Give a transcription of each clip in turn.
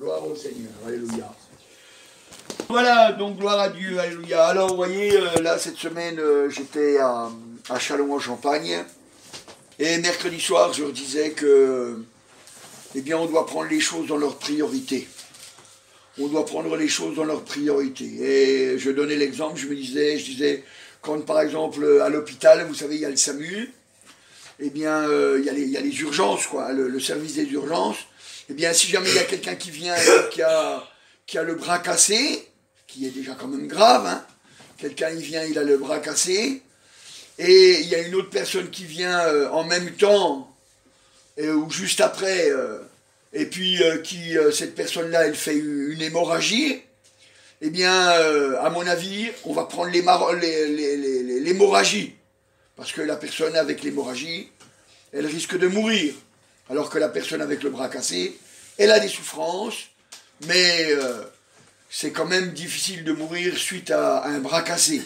Gloire au Seigneur. Alléluia. Voilà, donc gloire à Dieu. Alléluia. Alors, vous voyez, là, cette semaine, j'étais à Châlons-en-Champagne. Et mercredi soir, je leur disais que, eh bien, on doit prendre les choses dans leur priorité. On doit prendre les choses dans leur priorité. Et je donnais l'exemple, je disais, quand par exemple, à l'hôpital, vous savez, il y a le SAMU, eh bien, il y a les urgences, quoi, le service des urgences. Eh bien, si jamais il y a quelqu'un qui vient et qui a le bras cassé, qui est déjà quand même grave, hein, quelqu'un il vient, il a le bras cassé, et il y a une autre personne qui vient en même temps, ou juste après, et puis cette personne-là, elle fait une hémorragie, eh bien, à mon avis, on va prendre l'hémorragie, parce que la personne avec l'hémorragie, elle risque de mourir, alors que la personne avec le bras cassé, elle a des souffrances, mais c'est quand même difficile de mourir suite à un bras cassé.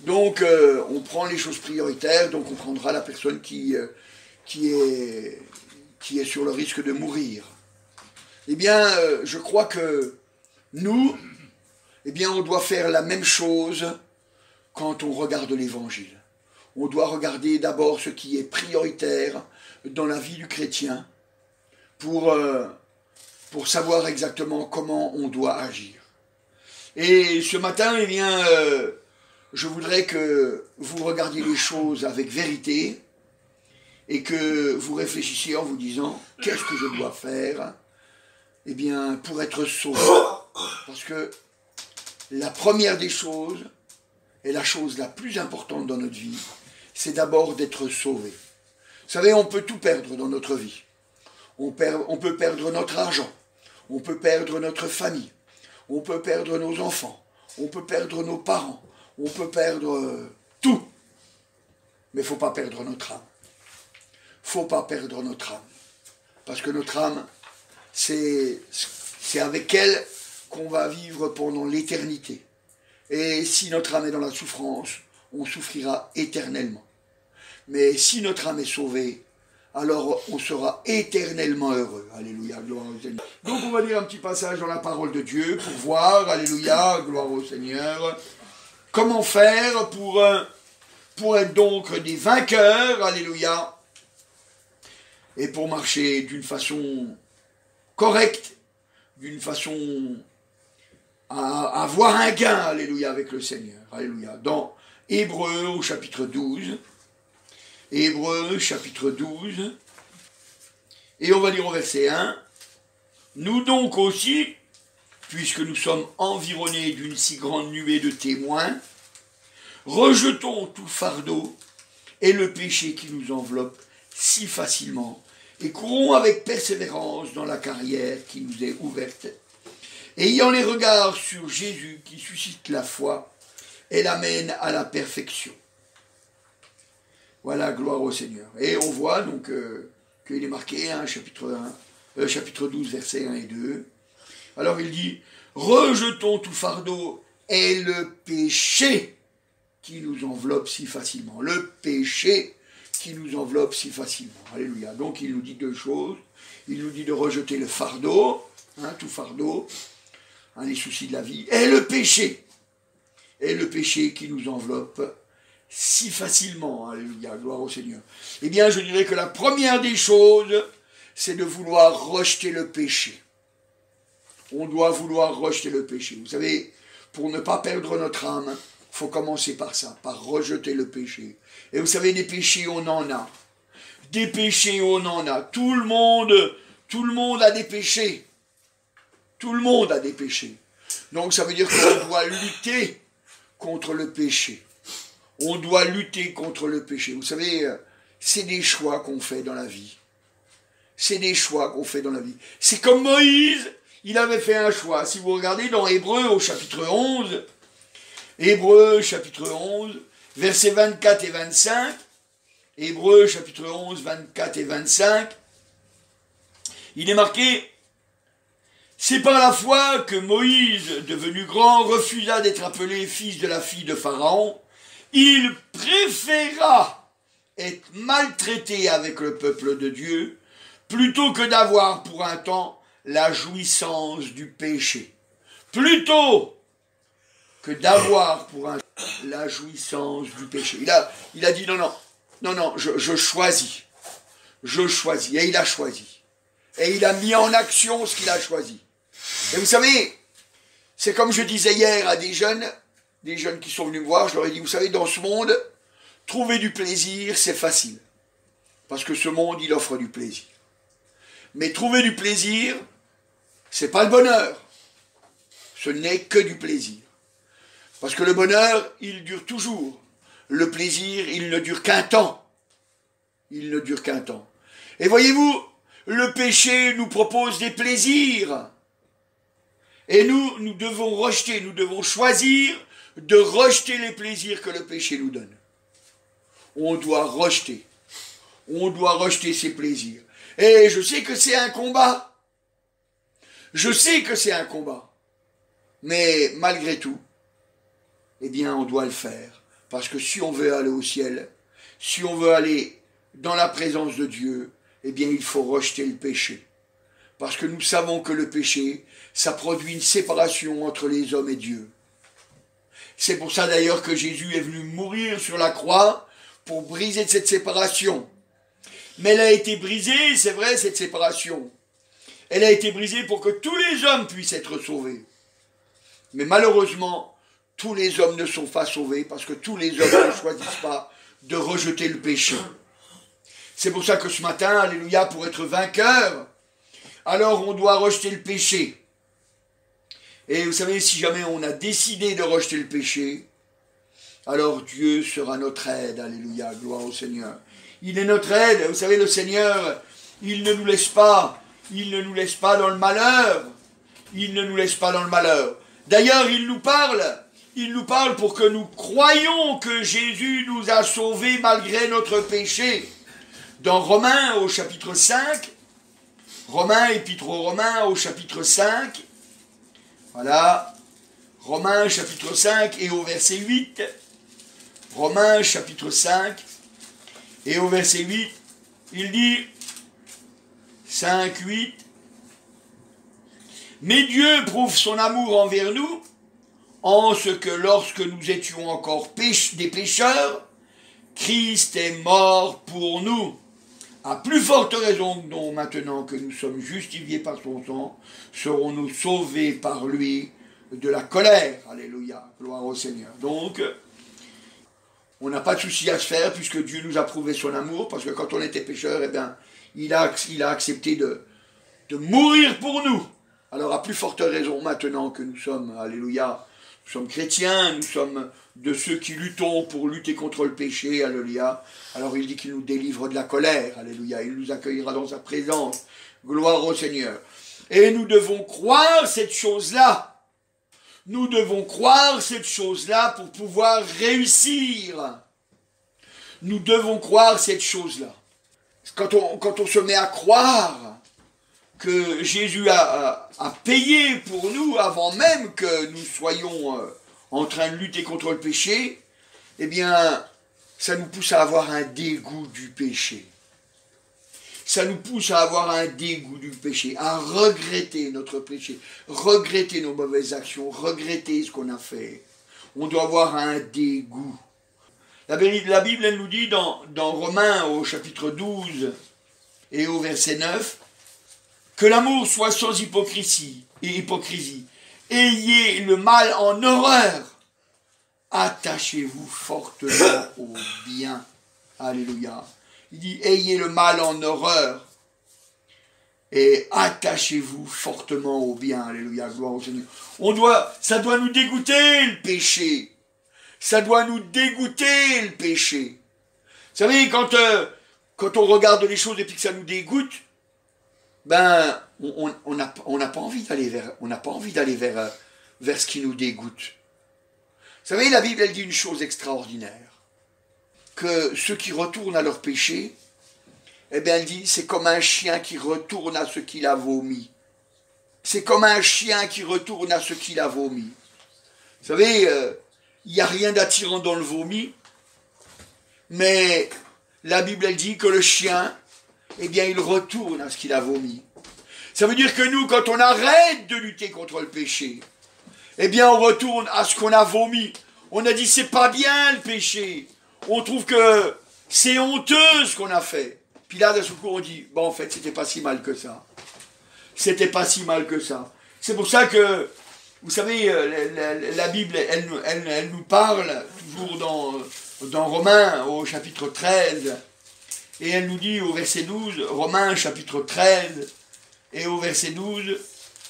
Donc, on prend les choses prioritaires, donc on prendra la personne qui est sur le risque de mourir. Eh bien, je crois que nous, eh bien, on doit faire la même chose quand on regarde l'Évangile. On doit regarder d'abord ce qui est prioritaire dans la vie du chrétien pour savoir exactement comment on doit agir. Et ce matin, eh bien, je voudrais que vous regardiez les choses avec vérité et que vous réfléchissiez en vous disant « Qu'est-ce que je dois faire eh bien, pour être sauvé ?» Parce que la première des choses, et la chose la plus importante dans notre vie, c'est d'abord d'être sauvé. Vous savez, on peut tout perdre dans notre vie. On peut perdre notre argent, on peut perdre notre famille, on peut perdre nos enfants, on peut perdre nos parents, on peut perdre tout. Mais il ne faut pas perdre notre âme. Il ne faut pas perdre notre âme. Parce que notre âme, c'est avec elle qu'on va vivre pendant l'éternité. Et si notre âme est dans la souffrance, on souffrira éternellement. Mais si notre âme est sauvée, alors on sera éternellement heureux. Alléluia, gloire au Seigneur. Donc on va lire un petit passage dans la parole de Dieu pour voir, alléluia, gloire au Seigneur, comment faire pour être donc des vainqueurs, alléluia, et pour marcher d'une façon correcte, d'une façon à avoir un gain, alléluia, avec le Seigneur, alléluia. Dans Hébreux au chapitre 12, Hébreux chapitre 12, et on va lire au verset 1, « Nous donc aussi, puisque nous sommes environnés d'une si grande nuée de témoins, rejetons tout fardeau et le péché qui nous enveloppe si facilement, et courons avec persévérance dans la carrière qui nous est ouverte, ayant les regards sur Jésus qui suscite la foi et l'amène à la perfection. » Voilà, gloire au Seigneur. Et on voit donc qu'il est marqué, hein, chapitre 12, versets 1 et 2. Alors il dit, « Rejetons tout fardeau et le péché qui nous enveloppe si facilement. » Le péché qui nous enveloppe si facilement. Alléluia. Donc il nous dit deux choses. Il nous dit de rejeter le fardeau, hein, tout fardeau, hein, les soucis de la vie, et le péché. Et le péché qui nous enveloppe si facilement, alléluia, gloire au Seigneur. Eh bien, je dirais que la première des choses, c'est de vouloir rejeter le péché. On doit vouloir rejeter le péché. Vous savez, pour ne pas perdre notre âme, il faut commencer par ça, par rejeter le péché. Et vous savez, des péchés, on en a. Des péchés, on en a. Tout le monde a des péchés. Tout le monde a des péchés. Donc, ça veut dire qu'on doit lutter contre le péché. On doit lutter contre le péché. Vous savez, c'est des choix qu'on fait dans la vie. C'est des choix qu'on fait dans la vie. C'est comme Moïse, il avait fait un choix. Si vous regardez dans Hébreux au chapitre 11, Hébreux chapitre 11, versets 24 et 25, Hébreux chapitre 11, 24 et 25, il est marqué, « C'est par la foi que Moïse, devenu grand, refusa d'être appelé fils de la fille de Pharaon. Il préféra être maltraité avec le peuple de Dieu plutôt que d'avoir pour un temps la jouissance du péché. Plutôt que d'avoir pour un la jouissance du péché. Il a dit non, je choisis. Je choisis. Et il a choisi. Et il a mis en action ce qu'il a choisi. Et vous savez, c'est comme je disais hier à des jeunes qui sont venus me voir, je leur ai dit, vous savez, dans ce monde, trouver du plaisir, c'est facile. Parce que ce monde, il offre du plaisir. Mais trouver du plaisir, c'est pas le bonheur. Ce n'est que du plaisir. Parce que le bonheur, il dure toujours. Le plaisir, il ne dure qu'un temps. Il ne dure qu'un temps. Et voyez-vous, le péché nous propose des plaisirs. Et nous devons rejeter, nous devons choisir de rejeter les plaisirs que le péché nous donne. On doit rejeter. On doit rejeter ces plaisirs. Et je sais que c'est un combat. Je sais que c'est un combat. Mais malgré tout, eh bien, on doit le faire. Parce que si on veut aller au ciel, si on veut aller dans la présence de Dieu, eh bien, il faut rejeter le péché. Parce que nous savons que le péché, ça produit une séparation entre les hommes et Dieu. C'est pour ça d'ailleurs que Jésus est venu mourir sur la croix pour briser cette séparation. Mais elle a été brisée, c'est vrai, cette séparation. Elle a été brisée pour que tous les hommes puissent être sauvés. Mais malheureusement, tous les hommes ne sont pas sauvés parce que tous les hommes ne choisissent pas de rejeter le péché. C'est pour ça que ce matin, alléluia, pour être vainqueur, alors on doit rejeter le péché. Et vous savez, si jamais on a décidé de rejeter le péché, alors Dieu sera notre aide, alléluia, gloire au Seigneur. Il est notre aide, vous savez, le Seigneur, il ne nous laisse pas dans le malheur. Il ne nous laisse pas dans le malheur. D'ailleurs, il nous parle pour que nous croyions que Jésus nous a sauvés malgré notre péché. Dans Romains au chapitre 5, épître aux Romains au chapitre 5, voilà, Romains chapitre 5 et au verset 8, Romains chapitre 5 et au verset 8, il dit 5, 8, mais Dieu prouve son amour envers nous, en ce que lorsque nous étions encore des pécheurs, Christ est mort pour nous. À plus forte raison donc maintenant que nous sommes justifiés par son sang, serons-nous sauvés par lui de la colère. Alléluia, gloire au Seigneur. Donc, on n'a pas de souci à se faire puisque Dieu nous a prouvé son amour, parce que quand on était pécheurs, eh bien, il a accepté de mourir pour nous. Alors à plus forte raison maintenant que nous sommes, alléluia, nous sommes chrétiens, nous sommes de ceux qui luttons pour lutter contre le péché, alléluia. Alors il dit qu'il nous délivre de la colère, alléluia. Il nous accueillera dans sa présence, gloire au Seigneur. Et nous devons croire cette chose-là. Nous devons croire cette chose-là pour pouvoir réussir. Nous devons croire cette chose-là. Quand on se met à croire que Jésus a payé pour nous avant même que nous soyons en train de lutter contre le péché, eh bien, ça nous pousse à avoir un dégoût du péché. Ça nous pousse à avoir un dégoût du péché, à regretter notre péché, regretter nos mauvaises actions, regretter ce qu'on a fait. On doit avoir un dégoût. La Bible, elle nous dit dans Romains au chapitre 12 et au verset 9, que l'amour soit sans hypocrisie. Ayez le mal en horreur. Attachez-vous fortement au bien. Alléluia. Il dit, ayez le mal en horreur. Et attachez-vous fortement au bien. Alléluia. Gloire au Seigneur. Ça doit nous dégoûter le péché. Ça doit nous dégoûter le péché. Vous savez, quand on regarde les choses et puis que ça nous dégoûte, ben, on n'a pas envie d'aller vers ce qui nous dégoûte. Vous savez, la Bible, elle dit une chose extraordinaire. Que ceux qui retournent à leur péché, eh bien, elle dit, c'est comme un chien qui retourne à ce qu'il a vomi. C'est comme un chien qui retourne à ce qu'il a vomi. Vous savez, il n'y a rien d'attirant dans le vomi, mais la Bible, elle dit que le chien, eh bien, il retourne à ce qu'il a vomi. Ça veut dire que nous, quand on arrête de lutter contre le péché, eh bien on retourne à ce qu'on a vomi. On a dit c'est pas bien le péché. On trouve que c'est honteux ce qu'on a fait. Puis là, d'un seul coup, on dit, bon en fait, c'était pas si mal que ça. C'était pas si mal que ça. C'est pour ça que, vous savez, la Bible, elle nous parle, toujours dans Romains, au chapitre 13, et elle nous dit au verset 12, Romains chapitre 13, et au verset 12,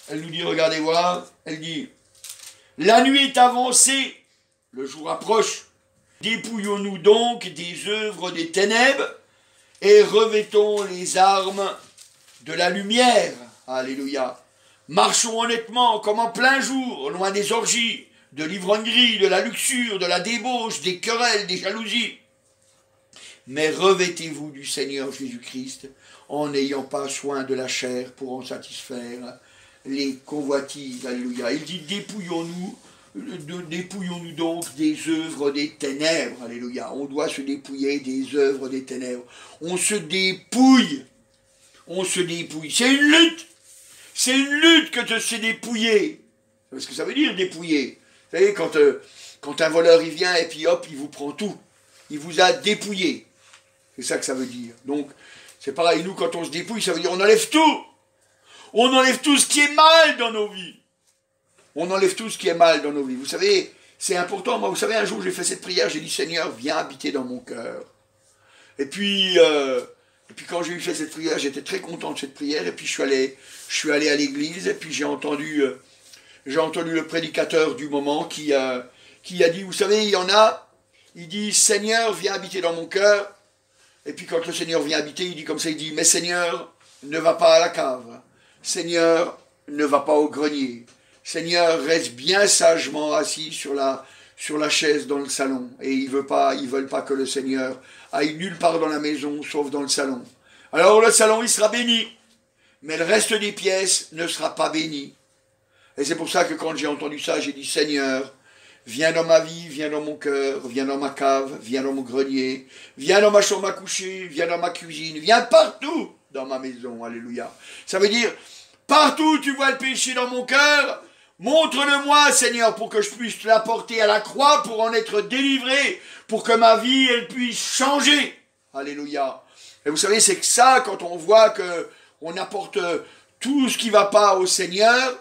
elle nous dit, regardez voir, elle dit, la nuit est avancée, le jour approche, dépouillons-nous donc des œuvres des ténèbres, et revêtons les armes de la lumière. Alléluia. Marchons honnêtement comme en plein jour, loin des orgies, de l'ivrognerie, de la luxure, de la débauche, des querelles, des jalousies. Mais revêtez-vous du Seigneur Jésus-Christ en n'ayant pas soin de la chair pour en satisfaire les convoitises. Alléluia. Il dit dépouillons-nous donc des œuvres des ténèbres. Alléluia. On doit se dépouiller des œuvres des ténèbres. On se dépouille. On se dépouille. C'est une lutte. C'est une lutte que de se dépouiller. C'est ce que ça veut dire, dépouiller. Vous savez, quand un voleur il vient et puis hop, il vous prend tout. Il vous a dépouillé. C'est ça que ça veut dire. Donc, c'est pareil, nous, quand on se dépouille, ça veut dire on enlève tout. On enlève tout ce qui est mal dans nos vies. On enlève tout ce qui est mal dans nos vies. Vous savez, c'est important. Moi, vous savez, un jour, j'ai fait cette prière, j'ai dit, Seigneur, viens habiter dans mon cœur. Et puis quand j'ai eu fait cette prière, j'étais très content de cette prière. Et puis, je suis allé à l'église. Et puis, j'ai entendu le prédicateur du moment qui a dit, vous savez, il y en a, il dit, Seigneur, viens habiter dans mon cœur. Et puis, quand le Seigneur vient habiter, il dit comme ça, il dit, mais Seigneur, ne va pas à la cave. Seigneur, ne va pas au grenier. Seigneur, reste bien sagement assis sur la chaise dans le ils veulent pas que le Seigneur aille nulle part dans la maison, sauf dans le salon. Alors le salon, il sera béni, mais le reste des pièces ne sera pas béni. Et c'est pour ça que quand j'ai entendu ça, j'ai dit, Seigneur, viens dans ma vie, viens dans mon cœur, viens dans ma cave, viens dans mon grenier, viens dans ma chambre à coucher, viens dans ma cuisine, viens partout dans ma maison, alléluia. Ça veut dire, partout où tu vois le péché dans mon cœur, montre-le-moi, Seigneur, pour que je puisse l'apporter à la croix, pour en être délivré, pour que ma vie, elle puisse changer. Alléluia. Et vous savez, c'est que ça, quand on voit qu'on apporte tout ce qui ne va pas au Seigneur,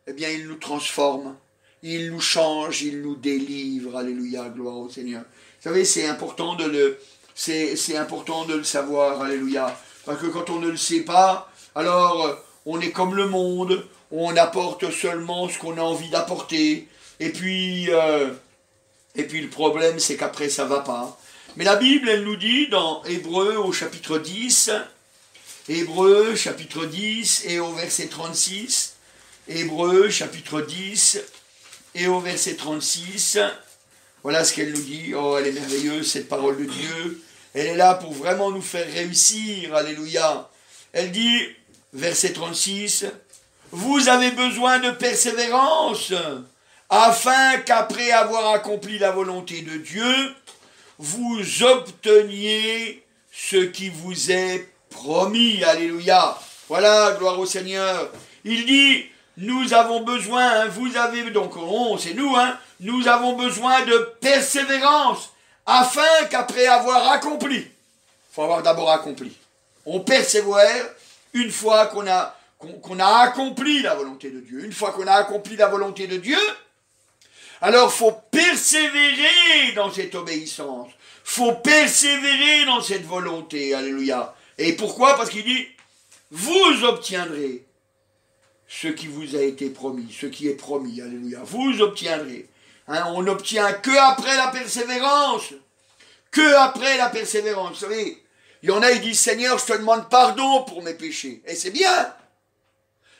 eh bien, il nous transforme, il nous change, il nous délivre. Alléluia, gloire au Seigneur. Vous savez, c'est important de le savoir. Alléluia. Parce que quand on ne le sait pas, alors on est comme le monde, on apporte seulement ce qu'on a envie d'apporter, et puis le problème, c'est qu'après, ça ne va pas. Mais la Bible, elle nous dit dans Hébreux au chapitre 10, Hébreux chapitre 10 et au verset 36, Hébreux chapitre 10 et au verset 36, voilà ce qu'elle nous dit. Oh, elle est merveilleuse, cette parole de Dieu. Elle est là pour vraiment nous faire réussir. Alléluia. Elle dit, verset 36, « Vous avez besoin de persévérance, afin qu'après avoir accompli la volonté de Dieu, vous obteniez ce qui vous est promis. » Alléluia. Voilà, gloire au Seigneur. Il dit, nous avons besoin, vous avez, donc c'est nous, nous avons besoin de persévérance, afin qu'après avoir accompli, il faut avoir d'abord accompli. On persévère une fois qu'on a accompli la volonté de Dieu. Une fois qu'on a accompli la volonté de Dieu, alors il faut persévérer dans cette obéissance. Il faut persévérer dans cette volonté. Alléluia. Et pourquoi? Parce qu'il dit, vous obtiendrez ce qui vous a été promis, ce qui est promis. Alléluia. Vous obtiendrez. On n'obtient que après la persévérance. Que après la persévérance. Vous savez, il y en a, ils disent, Seigneur, je te demande pardon pour mes péchés. Et c'est bien.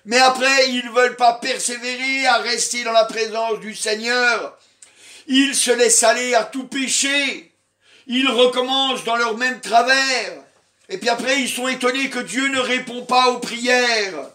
Mais après, ils ne veulent pas persévérer à rester dans la présence du Seigneur. Ils se laissent aller à tout péché. Ils recommencent dans leur même travers. Et puis après, ils sont étonnés que Dieu ne répond pas aux prières.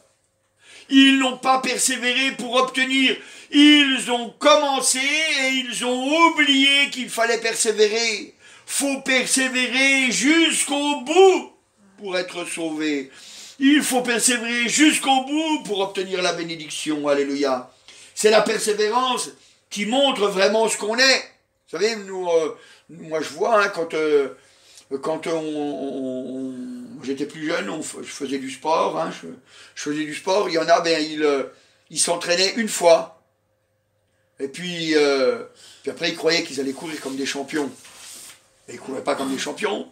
Ils n'ont pas persévéré pour obtenir. Ils ont commencé et ils ont oublié qu'il fallait persévérer. Faut persévérer jusqu'au bout pour être sauvé. Il faut persévérer jusqu'au bout pour obtenir la bénédiction. Alléluia. C'est la persévérance qui montre vraiment ce qu'on est. Vous savez, moi je vois, hein, quand j'étais plus jeune, je faisais du sport, hein, je faisais du sport, il y en a, ils s'entraînaient une fois. Et puis après, ils croyaient qu'ils allaient courir comme des champions. Et ils ne couraient pas comme des champions,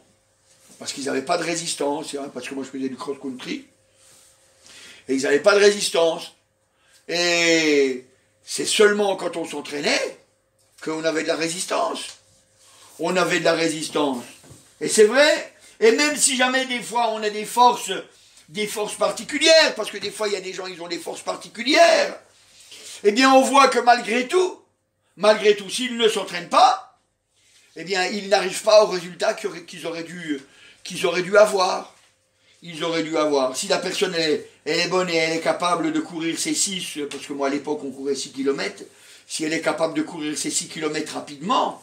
parce qu'ils n'avaient pas de résistance, hein, parce que moi je faisais du cross-country, et ils n'avaient pas de résistance. Et c'est seulement quand on s'entraînait qu'on avait de la résistance. On avait de la résistance. Et c'est vrai, et même si jamais des fois on a des forces particulières, parce que des fois il y a des gens, ils ont des forces particulières, eh bien on voit que malgré tout, s'ils ne s'entraînent pas, eh bien ils n'arrivent pas au résultat qu'ils auraient dû avoir. Ils auraient dû avoir. Si la personne elle est bonne et elle est capable de courir ses 6, parce que moi à l'époque on courait 6 km, si elle est capable de courir ses 6 km rapidement,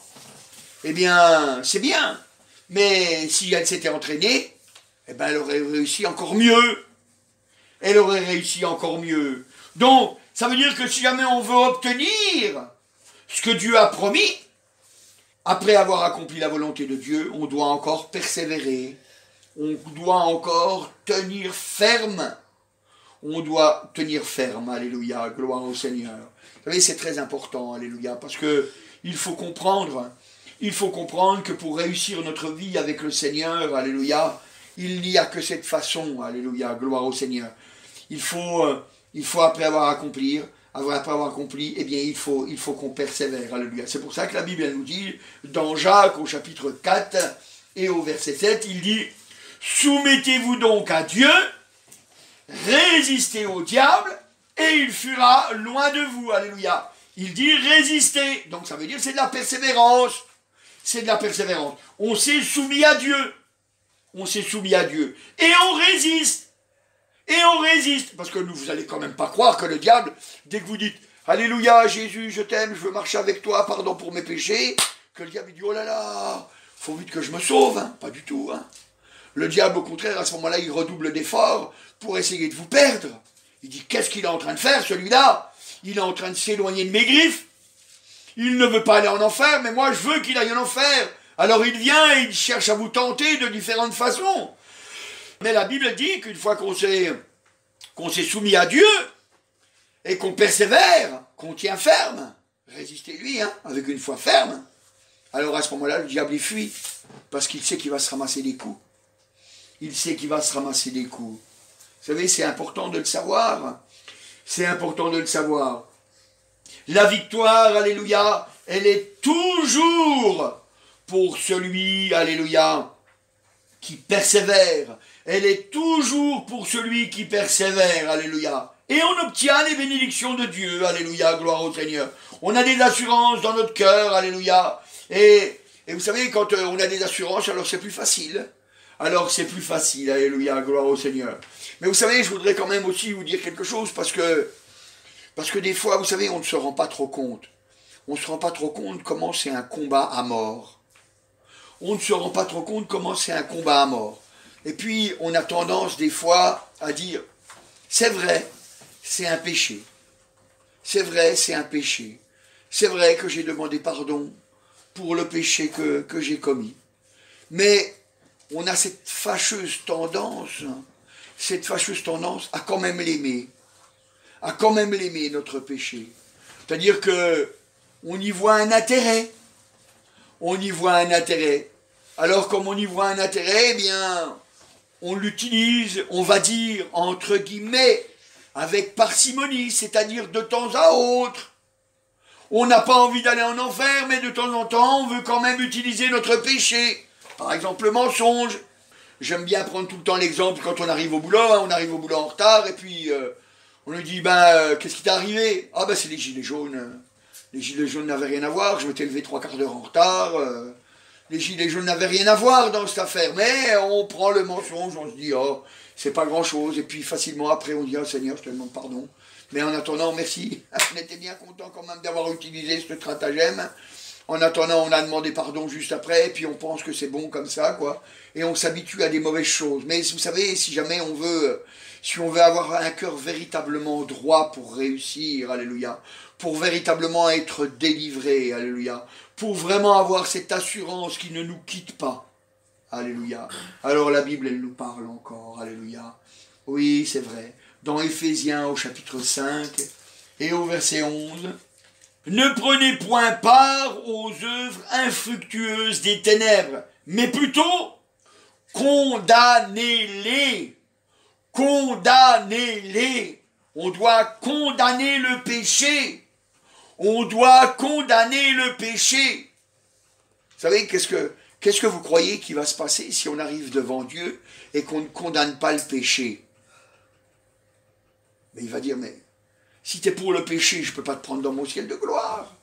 eh bien c'est bien. Mais si elle s'était entraînée, eh ben elle aurait réussi encore mieux. Elle aurait réussi encore mieux. Donc, ça veut dire que si jamais on veut obtenir ce que Dieu a promis, après avoir accompli la volonté de Dieu, on doit encore persévérer. On doit encore tenir ferme. On doit tenir ferme, alléluia, gloire au Seigneur. Vous savez, c'est très important, alléluia, parce que il faut comprendre que pour réussir notre vie avec le Seigneur, alléluia, il n'y a que cette façon, alléluia, gloire au Seigneur. Il faut après avoir accompli, eh bien, il faut qu'on persévère, alléluia. C'est pour ça que la Bible, elle nous dit, dans Jacques, au chapitre 4 et au verset 7, il dit, soumettez-vous donc à Dieu, résistez au diable, et il fuira loin de vous, alléluia. Il dit résistez, donc ça veut dire c'est de la persévérance. C'est de la persévérance. On s'est soumis à Dieu. On s'est soumis à Dieu. Et on résiste. Et on résiste. Parce que vous allez quand même pas croire que le diable, dès que vous dites alléluia, Jésus, je t'aime, je veux marcher avec toi, pardon pour mes péchés, que le diable dit oh là là, faut vite que je me sauve. Hein. Pas du tout. Hein. Le diable, au contraire, à ce moment-là, il redouble d'efforts pour essayer de vous perdre. Il dit qu'est-ce qu'il est en train de faire, celui-là? Il est en train de s'éloigner de mes griffes. Il ne veut pas aller en enfer, mais moi je veux qu'il aille en enfer. Alors il vient et il cherche à vous tenter de différentes façons. Mais la Bible dit qu'une fois qu'on s'est soumis à Dieu, et qu'on persévère, qu'on tient ferme, résistez-lui, hein, avec une foi ferme, alors à ce moment-là, le diable il fuit, parce qu'il sait qu'il va se ramasser des coups. Il sait qu'il va se ramasser des coups. Vous savez, c'est important de le savoir. C'est important de le savoir. La victoire, alléluia, elle est toujours pour celui, alléluia, qui persévère. Elle est toujours pour celui qui persévère, alléluia. Et on obtient les bénédictions de Dieu, alléluia, gloire au Seigneur. On a des assurances dans notre cœur, alléluia. Et vous savez, quand on a des assurances, alors c'est plus facile. Alors c'est plus facile, alléluia, gloire au Seigneur. Mais vous savez, je voudrais quand même aussi vous dire quelque chose, parce que des fois, vous savez, on ne se rend pas trop compte. On ne se rend pas trop compte comment c'est un combat à mort. On ne se rend pas trop compte comment c'est un combat à mort. Et puis, on a tendance des fois à dire, c'est vrai, c'est un péché. C'est vrai, c'est un péché. C'est vrai que j'ai demandé pardon pour le péché que j'ai commis. Mais on a cette fâcheuse tendance à quand même l'aimer. À quand même l'aimer, notre péché. C'est-à-dire que on y voit un intérêt. On y voit un intérêt. Alors, comme on y voit un intérêt, eh bien, on l'utilise, on va dire, entre guillemets, avec parcimonie, c'est-à-dire de temps à autre. On n'a pas envie d'aller en enfer, mais de temps en temps, on veut quand même utiliser notre péché. Par exemple, le mensonge. J'aime bien prendre tout le temps l'exemple quand on arrive au boulot. Hein, on arrive au boulot en retard, et puis on lui dit, qu'est-ce qui t'est arrivé? Ah c'est les gilets jaunes. Les gilets jaunes n'avaient rien à voir, je m'étais levé 3/4 d'heure en retard. Les gilets jaunes n'avaient rien à voir dans cette affaire. Mais on prend le mensonge, on se dit, oh, c'est pas grand-chose. Et puis facilement après, on dit, oh Seigneur, je te demande pardon. Mais en attendant, merci. On était bien content quand même d'avoir utilisé ce stratagème. En attendant, on a demandé pardon juste après, et puis on pense que c'est bon comme ça, quoi. Et on s'habitue à des mauvaises choses. Mais vous savez, si jamais si on veut avoir un cœur véritablement droit pour réussir, alléluia, pour véritablement être délivré, alléluia, pour vraiment avoir cette assurance qui ne nous quitte pas, alléluia. Alors la Bible, elle nous parle encore, alléluia. Oui, c'est vrai. Dans Éphésiens au chapitre 5 et au verset 11, ne prenez point part aux œuvres infructueuses des ténèbres, mais plutôt condamnez-les. Condamnez-les. On doit condamner le péché. On doit condamner le péché. Vous savez, qu'est-ce que vous croyez qui va se passer si on arrive devant Dieu et qu'on ne condamne pas le péché? Mais il va dire, mais si tu es pour le péché, je ne peux pas te prendre dans mon ciel de gloire.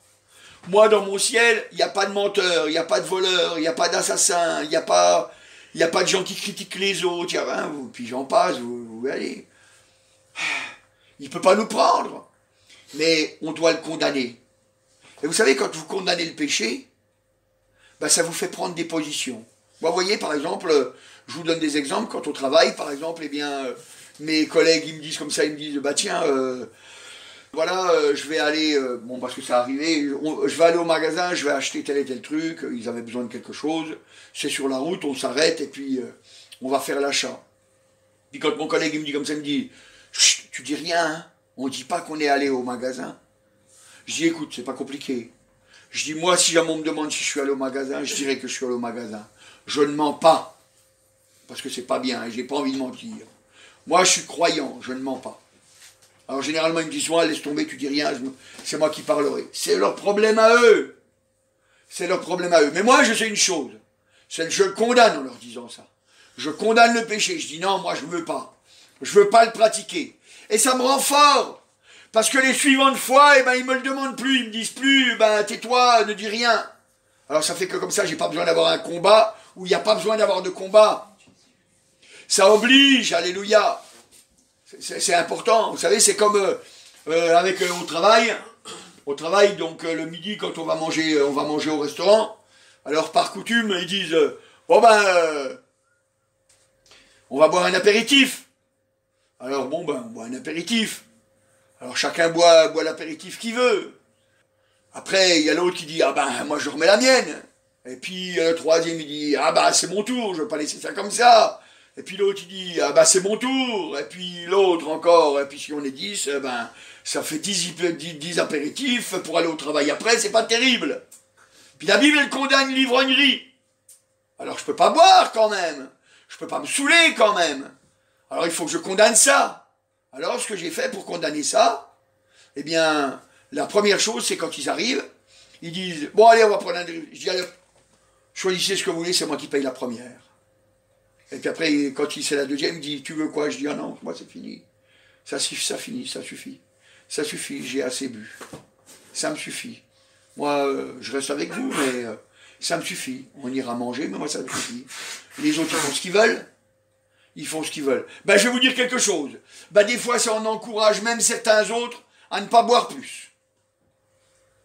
Moi, dans mon ciel, il n'y a pas de menteur, il n'y a pas de voleur, il n'y a pas d'assassin, il n'y a pas de gens qui critiquent les autres, puis j'en passe, vous allez. Il ne peut pas nous prendre, mais on doit le condamner. Et vous savez, quand vous condamnez le péché, ben, ça vous fait prendre des positions. Moi, vous voyez, par exemple, je vous donne des exemples, quand on travaille, par exemple, eh bien, mes collègues, ils me disent comme ça, ils me disent, bah tiens, voilà, je vais aller, bon, parce que ça arrivé, je vais aller au magasin, je vais acheter tel et tel truc, ils avaient besoin de quelque chose, c'est sur la route, on s'arrête, et puis on va faire l'achat. Puis quand mon collègue, il me dit comme ça, il me dit, chut, tu dis rien, hein, on ne dit pas qu'on est allé au magasin. Je dis, écoute, c'est pas compliqué. Je dis, moi, si jamais on me demande si je suis allé au magasin, je dirais que je suis allé au magasin. Je ne mens pas, parce que c'est pas bien, et j'ai pas envie de mentir. Moi, je suis croyant, je ne mens pas. Alors, généralement, ils me disent, ouais, laisse tomber, tu dis rien, c'est moi qui parlerai. C'est leur problème à eux. C'est leur problème à eux. Mais moi, je sais une chose, c'est que je condamne en leur disant ça. Je condamne le péché. Je dis, non, moi, je ne veux pas. Je ne veux pas le pratiquer. Et ça me rend fort. Parce que les suivantes fois, eh ben, ils me le demandent plus. Ils me disent plus, ben, tais-toi, ne dis rien. Alors, ça fait que comme ça, j'ai pas besoin d'avoir un combat, ou il n'y a pas besoin d'avoir de combat. Ça oblige, alléluia. C'est important. Vous savez, c'est comme au travail. Au travail, donc le midi, quand on va manger au restaurant, alors par coutume, ils disent, bon ben, on va boire un apéritif. Alors bon ben, on boit un apéritif. Alors chacun boit l'apéritif qu'il veut. Après, il y a l'autre qui dit, ah ben, moi je remets la mienne. Et puis le troisième, il dit, ah ben, c'est mon tour, je ne veux pas laisser ça comme ça. Et puis l'autre, il dit, ah ben, c'est mon tour. Et puis l'autre encore. Et puis si on est 10, ben, ça fait 10 apéritifs pour aller au travail après, c'est pas terrible. Puis la Bible, elle condamne l'ivrognerie. Alors je peux pas boire quand même. Je peux pas me saouler quand même. Alors il faut que je condamne ça. Alors ce que j'ai fait pour condamner ça, eh bien, la première chose, c'est quand ils arrivent, ils disent, bon allez, on va prendre un... Je dis, allez, choisissez ce que vous voulez, c'est moi qui paye la première. Et puis après, quand c'est la deuxième, il dit, tu veux quoi? Je dis, ah non, moi c'est fini. Ça finit, ça suffit. Ça suffit, j'ai assez bu. Ça me suffit. Moi, je reste avec vous, mais ça me suffit. On ira manger, mais moi ça me suffit. Les autres, ils font ce qu'ils veulent. Ils font ce qu'ils veulent. Ben, je vais vous dire quelque chose. Ben, des fois, ça en encourage même certains autres à ne pas boire plus.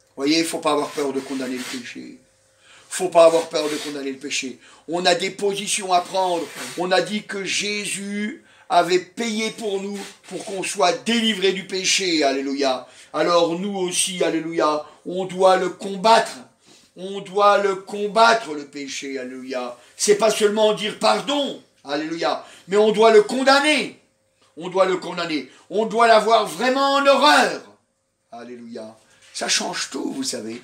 Vous voyez, il ne faut pas avoir peur de condamner le péché. Il ne faut pas avoir peur de condamner le péché. On a des positions à prendre. On a dit que Jésus avait payé pour nous pour qu'on soit délivrés du péché. Alléluia. Alors nous aussi, alléluia, on doit le combattre. On doit le combattre, le péché. Alléluia. C'est pas seulement dire pardon. Alléluia. Mais on doit le condamner. On doit le condamner. On doit l'avoir vraiment en horreur. Alléluia. Ça change tout, vous savez.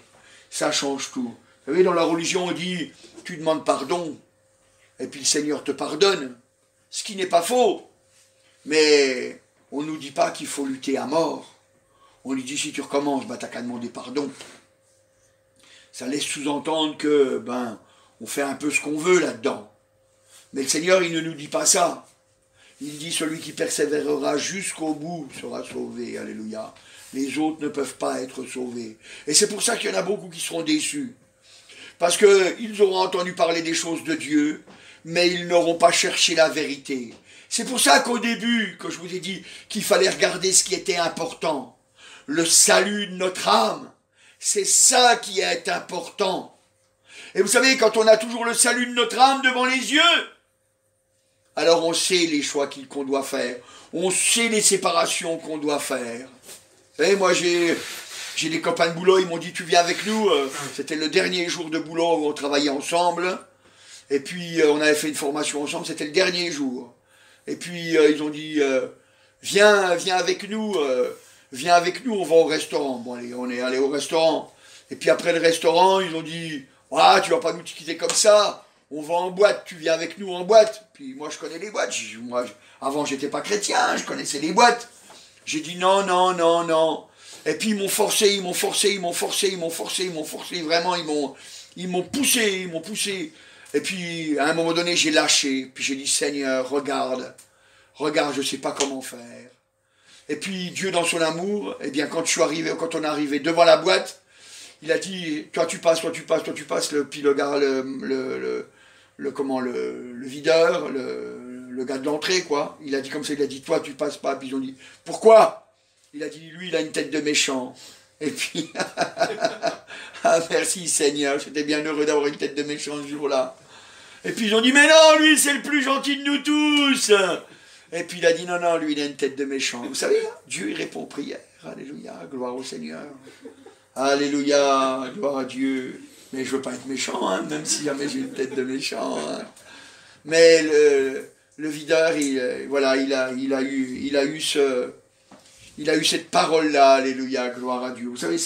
Ça change tout. Vous savez, dans la religion, on dit, tu demandes pardon, et puis le Seigneur te pardonne. Ce qui n'est pas faux. Mais on ne nous dit pas qu'il faut lutter à mort. On lui dit, si tu recommences, ben, t'as qu'à demander pardon. Ça laisse sous-entendre que, ben, on fait un peu ce qu'on veut là-dedans. Mais le Seigneur, il ne nous dit pas ça. Il dit, celui qui persévérera jusqu'au bout sera sauvé. Alléluia. Les autres ne peuvent pas être sauvés. Et c'est pour ça qu'il y en a beaucoup qui seront déçus. Parce qu'ils auront entendu parler des choses de Dieu, mais ils n'auront pas cherché la vérité. C'est pour ça qu'au début, que je vous ai dit qu'il fallait regarder ce qui était important. Le salut de notre âme. C'est ça qui est important. Et vous savez, quand on a toujours le salut de notre âme devant les yeux, alors on sait les choix qu'on doit faire. On sait les séparations qu'on doit faire. Vous savez, moi j'ai des copains de boulot, ils m'ont dit tu viens avec nous. C'était le dernier jour de boulot où on travaillait ensemble. Et puis on avait fait une formation ensemble, c'était le dernier jour. Et puis ils ont dit viens avec nous, on va au restaurant. Bon allez, on est allé au restaurant. Et puis après le restaurant, ils ont dit ah, tu vas pas nous quitter comme ça. On va en boîte, tu viens avec nous en boîte. Puis moi je connais les boîtes. Avant j'étais pas chrétien, je connaissais les boîtes. J'ai dit non, non, non, non. Et puis ils m'ont forcé, vraiment ils m'ont poussé. Et puis à un moment donné j'ai lâché. Puis j'ai dit Seigneur, regarde, je sais pas comment faire. Et puis Dieu dans son amour, eh bien quand on est arrivé devant la boîte, il a dit, toi tu passes, puis le gars, le videur, le gars de l'entrée, quoi. Il a dit comme ça, il a dit, toi tu passes pas, puis ils ont dit, pourquoi? Il a dit, lui il a une tête de méchant. Et puis, ah merci Seigneur, j'étais bien heureux d'avoir une tête de méchant ce jour-là. Et puis ils ont dit, mais non, lui c'est le plus gentil de nous tous. Et puis il a dit, non, non, lui il a une tête de méchant. Vous savez, Dieu il répond aux prières, alléluia, gloire au Seigneur. Alléluia, gloire à Dieu. Mais je veux pas être méchant, hein, même si jamais j'ai une tête de méchant. Hein. Mais le videur, il a eu cette parole-là, alléluia, gloire à Dieu. Vous savez,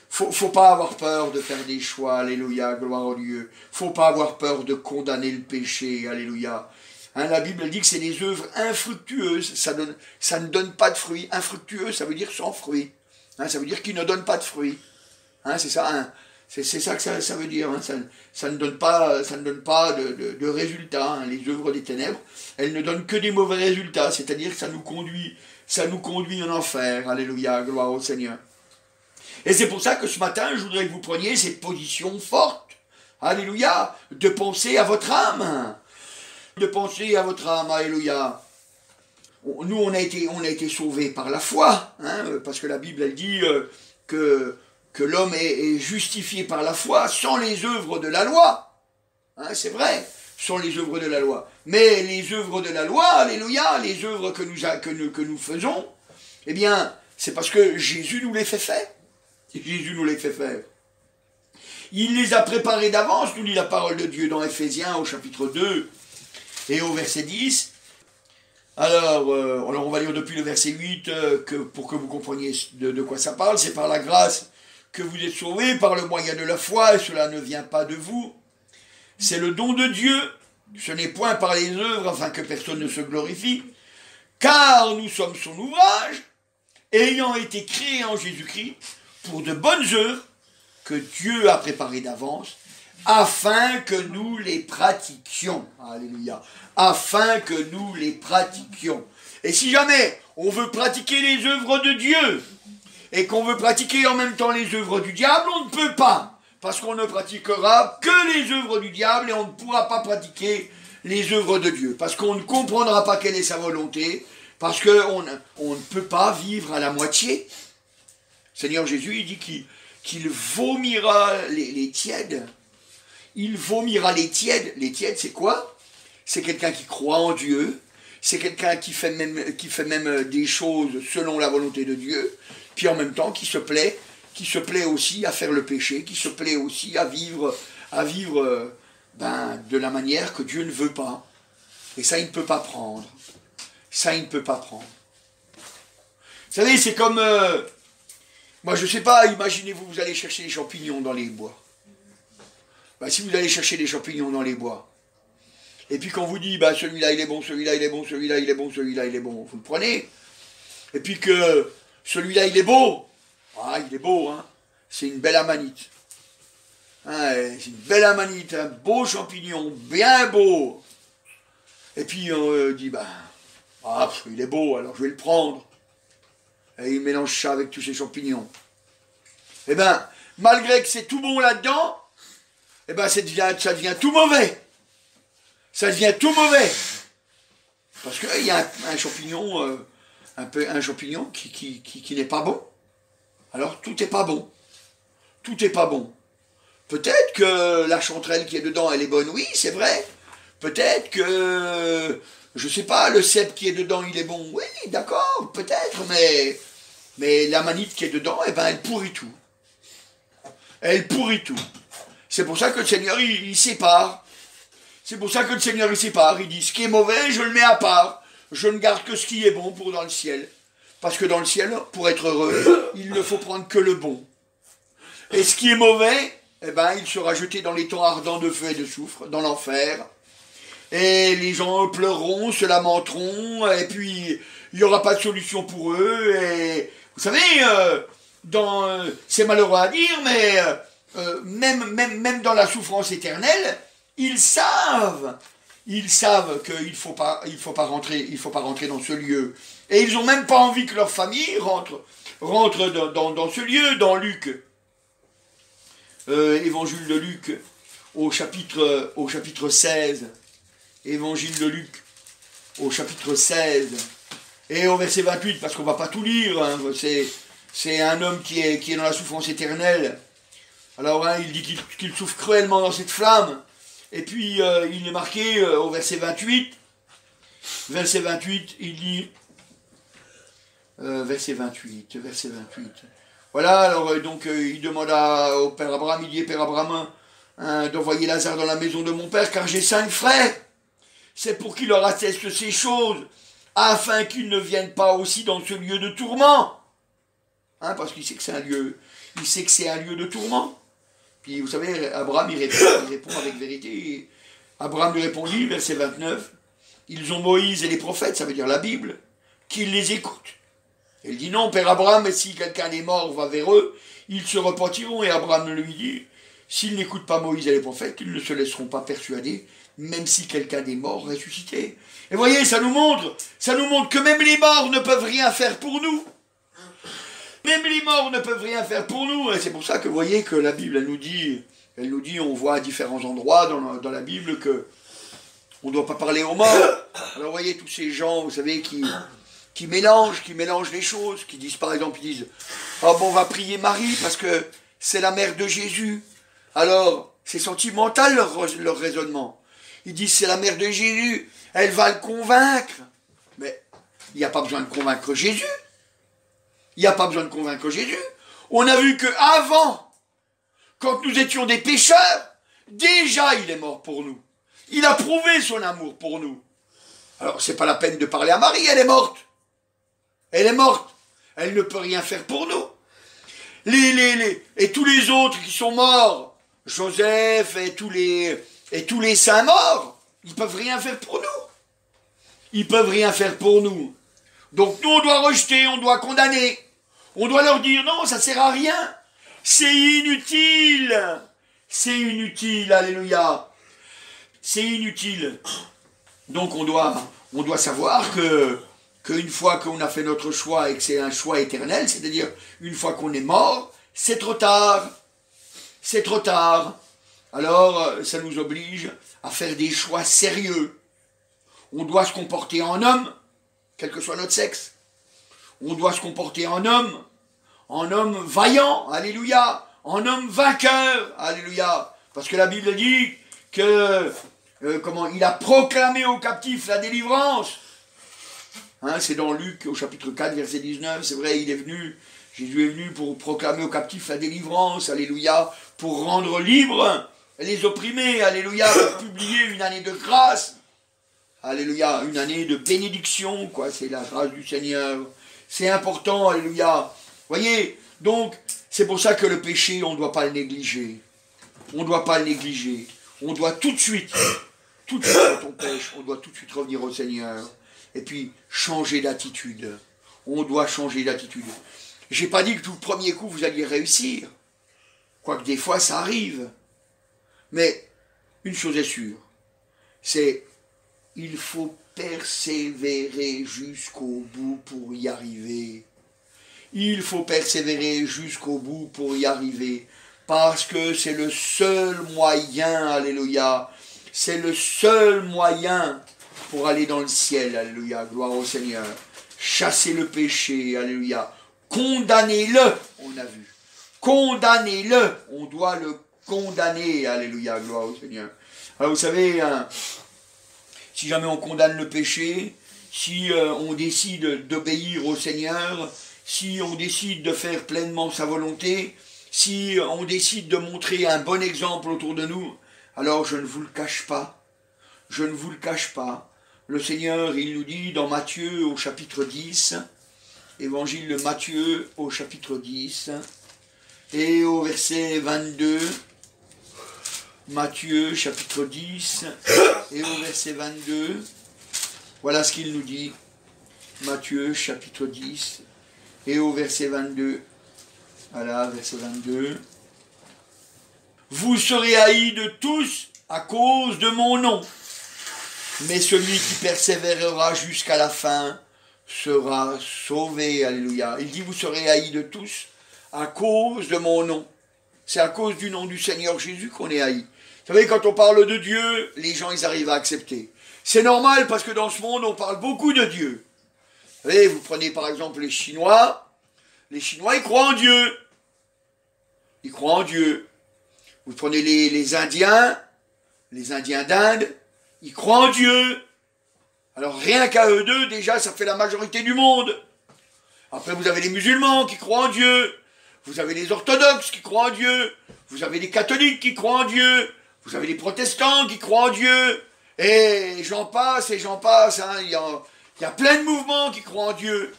faut pas avoir peur de faire des choix, alléluia, gloire à Dieu. Faut pas avoir peur de condamner le péché, alléluia. Hein, la Bible dit que c'est des œuvres infructueuses, ça ne donne pas de fruits. Infructueux, ça veut dire sans fruits. Hein, ça veut dire qu'il ne donne pas de fruits. Hein, c'est ça, hein, c'est ça que ça veut dire. Hein, ça ne donne pas de résultats. Hein, les œuvres des ténèbres, elles ne donnent que des mauvais résultats. C'est-à-dire que ça nous conduit en enfer. Alléluia, gloire au Seigneur. Et c'est pour ça que ce matin, je voudrais que vous preniez cette position forte. Alléluia, de penser à votre âme. De penser à votre âme, alléluia. Nous, on a été sauvés par la foi, hein, parce que la Bible, elle dit que l'homme est justifié par la foi sans les œuvres de la loi. Hein, c'est vrai, sans les œuvres de la loi. Mais les œuvres de la loi, alléluia, les œuvres que nous faisons, eh bien, c'est parce que Jésus nous les fait faire. Jésus nous les fait faire. Il les a préparés d'avance, nous dit la parole de Dieu dans Éphésiens au chapitre 2 et au verset 10. Alors on va lire depuis le verset 8 pour que vous compreniez de quoi ça parle. C'est par la grâce que vous êtes sauvés, par le moyen de la foi, et cela ne vient pas de vous. C'est le don de Dieu. Ce n'est point par les œuvres, afin que personne ne se glorifie. Car nous sommes son ouvrage, ayant été créés en Jésus-Christ, pour de bonnes œuvres que Dieu a préparées d'avance, afin que nous les pratiquions. Alléluia. Afin que nous les pratiquions. Et si jamais on veut pratiquer les œuvres de Dieu, et qu'on veut pratiquer en même temps les œuvres du diable, on ne peut pas. Parce qu'on ne pratiquera que les œuvres du diable, et on ne pourra pas pratiquer les œuvres de Dieu. Parce qu'on ne comprendra pas quelle est sa volonté, parce qu'on ne peut pas vivre à la moitié. Seigneur Jésus, il dit qu'il vomira les tièdes. Il vomira les tièdes. Les tièdes, c'est quoi? C'est quelqu'un qui croit en Dieu. C'est quelqu'un qui fait même des choses selon la volonté de Dieu. Puis en même temps, qui se plaît aussi à faire le péché, qui se plaît aussi à vivre de la manière que Dieu ne veut pas. Et ça, il ne peut pas prendre. Ça, il ne peut pas prendre. Vous savez, c'est comme... moi, je ne sais pas, imaginez-vous, vous allez chercher des champignons dans les bois. Ben, si vous allez chercher des champignons dans les bois, et puis qu'on vous dit, ben, celui-là il est bon, celui-là il est bon, celui-là il est bon, celui-là il est bon, vous le prenez. Et puis que celui-là il est beau, ah il est beau, hein, c'est une belle amanite. Hein, c'est une belle amanite, un beau champignon, bien beau. Et puis on dit, ben, ah, il est beau, alors je vais le prendre. Et il mélange ça avec tous ces champignons. Eh bien, malgré que c'est tout bon là-dedans, eh bien, ça devient tout mauvais. Ça devient tout mauvais. Parce qu'il y a un champignon, un champignon qui n'est pas bon. Alors, tout n'est pas bon. tout n'est pas bon. Peut-être que la chanterelle qui est dedans, elle est bonne, oui, c'est vrai. Peut-être que, je sais pas, le cèpe qui est dedans, il est bon, oui, d'accord, peut-être, mais la manite qui est dedans, eh ben, elle pourrit tout. Elle pourrit tout. C'est pour ça que le Seigneur, il sépare. C'est pour ça que le Seigneur, il sépare. Il dit, ce qui est mauvais, je le mets à part. Je ne garde que ce qui est bon pour dans le ciel. Parce que dans le ciel, pour être heureux, il ne faut prendre que le bon. Et ce qui est mauvais, eh ben, il sera jeté dans les temps ardents de feu et de soufre, dans l'enfer. Et les gens pleureront, se lamenteront, et puis il n'y aura pas de solution pour eux. Et vous savez, c'est malheureux à dire, mais même dans la souffrance éternelle, ils savent qu'il faut pas rentrer dans ce lieu. Et ils n'ont même pas envie que leur famille rentre dans ce lieu, dans Luc. Évangile de Luc, au chapitre 16. Évangile de Luc, au chapitre 16. Et au verset 28, parce qu'on ne va pas tout lire, hein, c'est un homme qui est dans la souffrance éternelle. Alors, hein, il dit qu'il souffre cruellement dans cette flamme. Et puis, il est marqué au verset 28. Verset 28, il dit... verset 28. Voilà, alors donc il demanda au Père Abraham, il dit, Père Abraham, hein, d'envoyer Lazare dans la maison de mon Père, car j'ai 5 frères. C'est pour qu'il leur atteste ces choses, afin qu'ils ne viennent pas aussi dans ce lieu de tourment. Hein, parce qu'il sait que c'est un lieu de tourment. Puis vous savez, Abraham, il répond avec vérité. Abraham lui répondit, verset 29, ils ont Moïse et les prophètes, ça veut dire la Bible, qu'ils les écoutent. Il dit non, Père Abraham, mais si quelqu'un est mort, va vers eux, ils se repentiront. Et Abraham lui dit, s'ils n'écoutent pas Moïse et les prophètes, ils ne se laisseront pas persuader, même si quelqu'un est mort ressuscité. Et voyez, ça nous montre que même les morts ne peuvent rien faire pour nous. Même les morts ne peuvent rien faire pour nous. Et c'est pour ça que vous voyez que la Bible, elle nous dit, on voit à différents endroits dans la Bible que on ne doit pas parler aux morts. Alors vous voyez tous ces gens, vous savez, qui mélangent les choses, qui disent par exemple, ils disent, oh bon, on va prier Marie parce que c'est la mère de Jésus. Alors, c'est sentimental leur raisonnement. Ils disent, c'est la mère de Jésus, elle va le convaincre. Mais il n'y a pas besoin de convaincre Jésus. Il n'y a pas besoin de convaincre Jésus. On a vu que avant, quand nous étions des pécheurs, déjà il est mort pour nous. Il a prouvé son amour pour nous. Alors, c'est pas la peine de parler à Marie, elle est morte. Elle est morte. Elle ne peut rien faire pour nous. Et tous les autres qui sont morts, Joseph et tous les saints morts, ils peuvent rien faire pour nous. Ils peuvent rien faire pour nous. Donc nous, on doit rejeter, on doit condamner. On doit leur dire, non, ça sert à rien. C'est inutile. C'est inutile, alléluia. C'est inutile. Donc on doit savoir qu'une fois qu'on a fait notre choix et que c'est un choix éternel, c'est-à-dire une fois qu'on est mort, c'est trop tard. C'est trop tard. Alors, ça nous oblige à faire des choix sérieux. On doit se comporter en homme, quel que soit notre sexe. On doit se comporter en homme vaillant, alléluia, en homme vainqueur, alléluia. Parce que la Bible dit que, il a proclamé aux captifs la délivrance. Hein, c'est dans Luc au chapitre 4, verset 19, c'est vrai, Jésus est venu pour proclamer aux captifs la délivrance, alléluia, pour rendre libres les opprimés, alléluia, pour publier une année de grâce, alléluia, une année de bénédiction, quoi, c'est la grâce du Seigneur, c'est important, alléluia. Voyez, donc, c'est pour ça que le péché, on ne doit pas le négliger, on ne doit pas le négliger, on doit tout de suite quand on pêche, on doit tout de suite revenir au Seigneur, et puis changer d'attitude, on doit changer d'attitude. J'ai pas dit que tout le premier coup vous alliez réussir, quoique des fois ça arrive, mais une chose est sûre, c'est il faut persévérer jusqu'au bout pour y arriver. Il faut persévérer jusqu'au bout pour y arriver, parce que c'est le seul moyen, alléluia, c'est le seul moyen pour aller dans le ciel, alléluia, gloire au Seigneur. Chasser le péché, alléluia. Condamnez-le, on a vu. condamnez-le. On doit le condamner. Alléluia, gloire au Seigneur. Alors vous savez, hein, si jamais on condamne le péché, si on décide d'obéir au Seigneur, si on décide de faire pleinement sa volonté, si on décide de montrer un bon exemple autour de nous, alors je ne vous le cache pas, je ne vous le cache pas. Le Seigneur, il nous dit dans Matthieu au chapitre 10, évangile de Matthieu au chapitre 10, et au verset 22, Matthieu chapitre 10, et au verset 22, voilà ce qu'il nous dit. Matthieu chapitre 10, et au verset 22, voilà, verset 22. Vous serez haïs de tous à cause de mon nom, mais celui qui persévérera jusqu'à la fin sera sauvé. Alléluia. Il dit, vous serez haïs de tous à cause de mon nom. C'est à cause du nom du Seigneur Jésus qu'on est haïs. Vous savez, quand on parle de Dieu, les gens, ils arrivent à accepter. C'est normal parce que dans ce monde, on parle beaucoup de Dieu. Vous savez, vous prenez par exemple les Chinois, ils croient en Dieu. Ils croient en Dieu. Vous prenez les Indiens d'Inde, ils croient en Dieu. Alors rien qu'à eux deux, déjà, ça fait la majorité du monde. Après, vous avez les musulmans qui croient en Dieu. Vous avez les orthodoxes qui croient en Dieu. Vous avez les catholiques qui croient en Dieu. Vous avez les protestants qui croient en Dieu. Et j'en passe, hein. Il y a plein de mouvements qui croient en Dieu.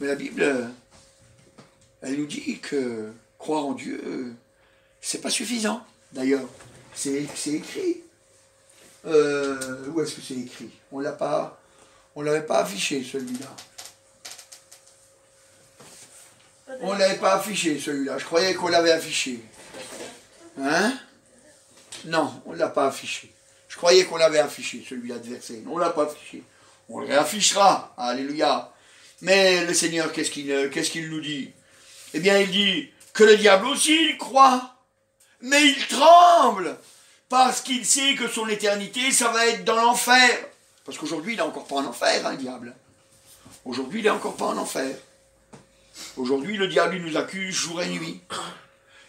Mais la Bible, elle nous dit que croire en Dieu, c'est pas suffisant. D'ailleurs, c'est écrit. Où est-ce que c'est écrit? On l'avait pas affiché, celui-là. On ne l'avait pas affiché, celui-là. Je croyais qu'on l'avait affiché. Hein? Non, on ne l'a pas affiché. Je croyais qu'on l'avait affiché, celui-là de verset. On ne l'a pas affiché. On le réaffichera. Alléluia. Mais le Seigneur, qu'est-ce qu'il nous dit? Eh bien, il dit que le diable aussi, il croit. Mais il tremble. Parce qu'il sait que son éternité, ça va être dans l'enfer. Parce qu'aujourd'hui, il n'est encore pas en enfer, hein, le diable. Aujourd'hui, il n'est encore pas en enfer. Aujourd'hui, le diable, il nous accuse jour et nuit.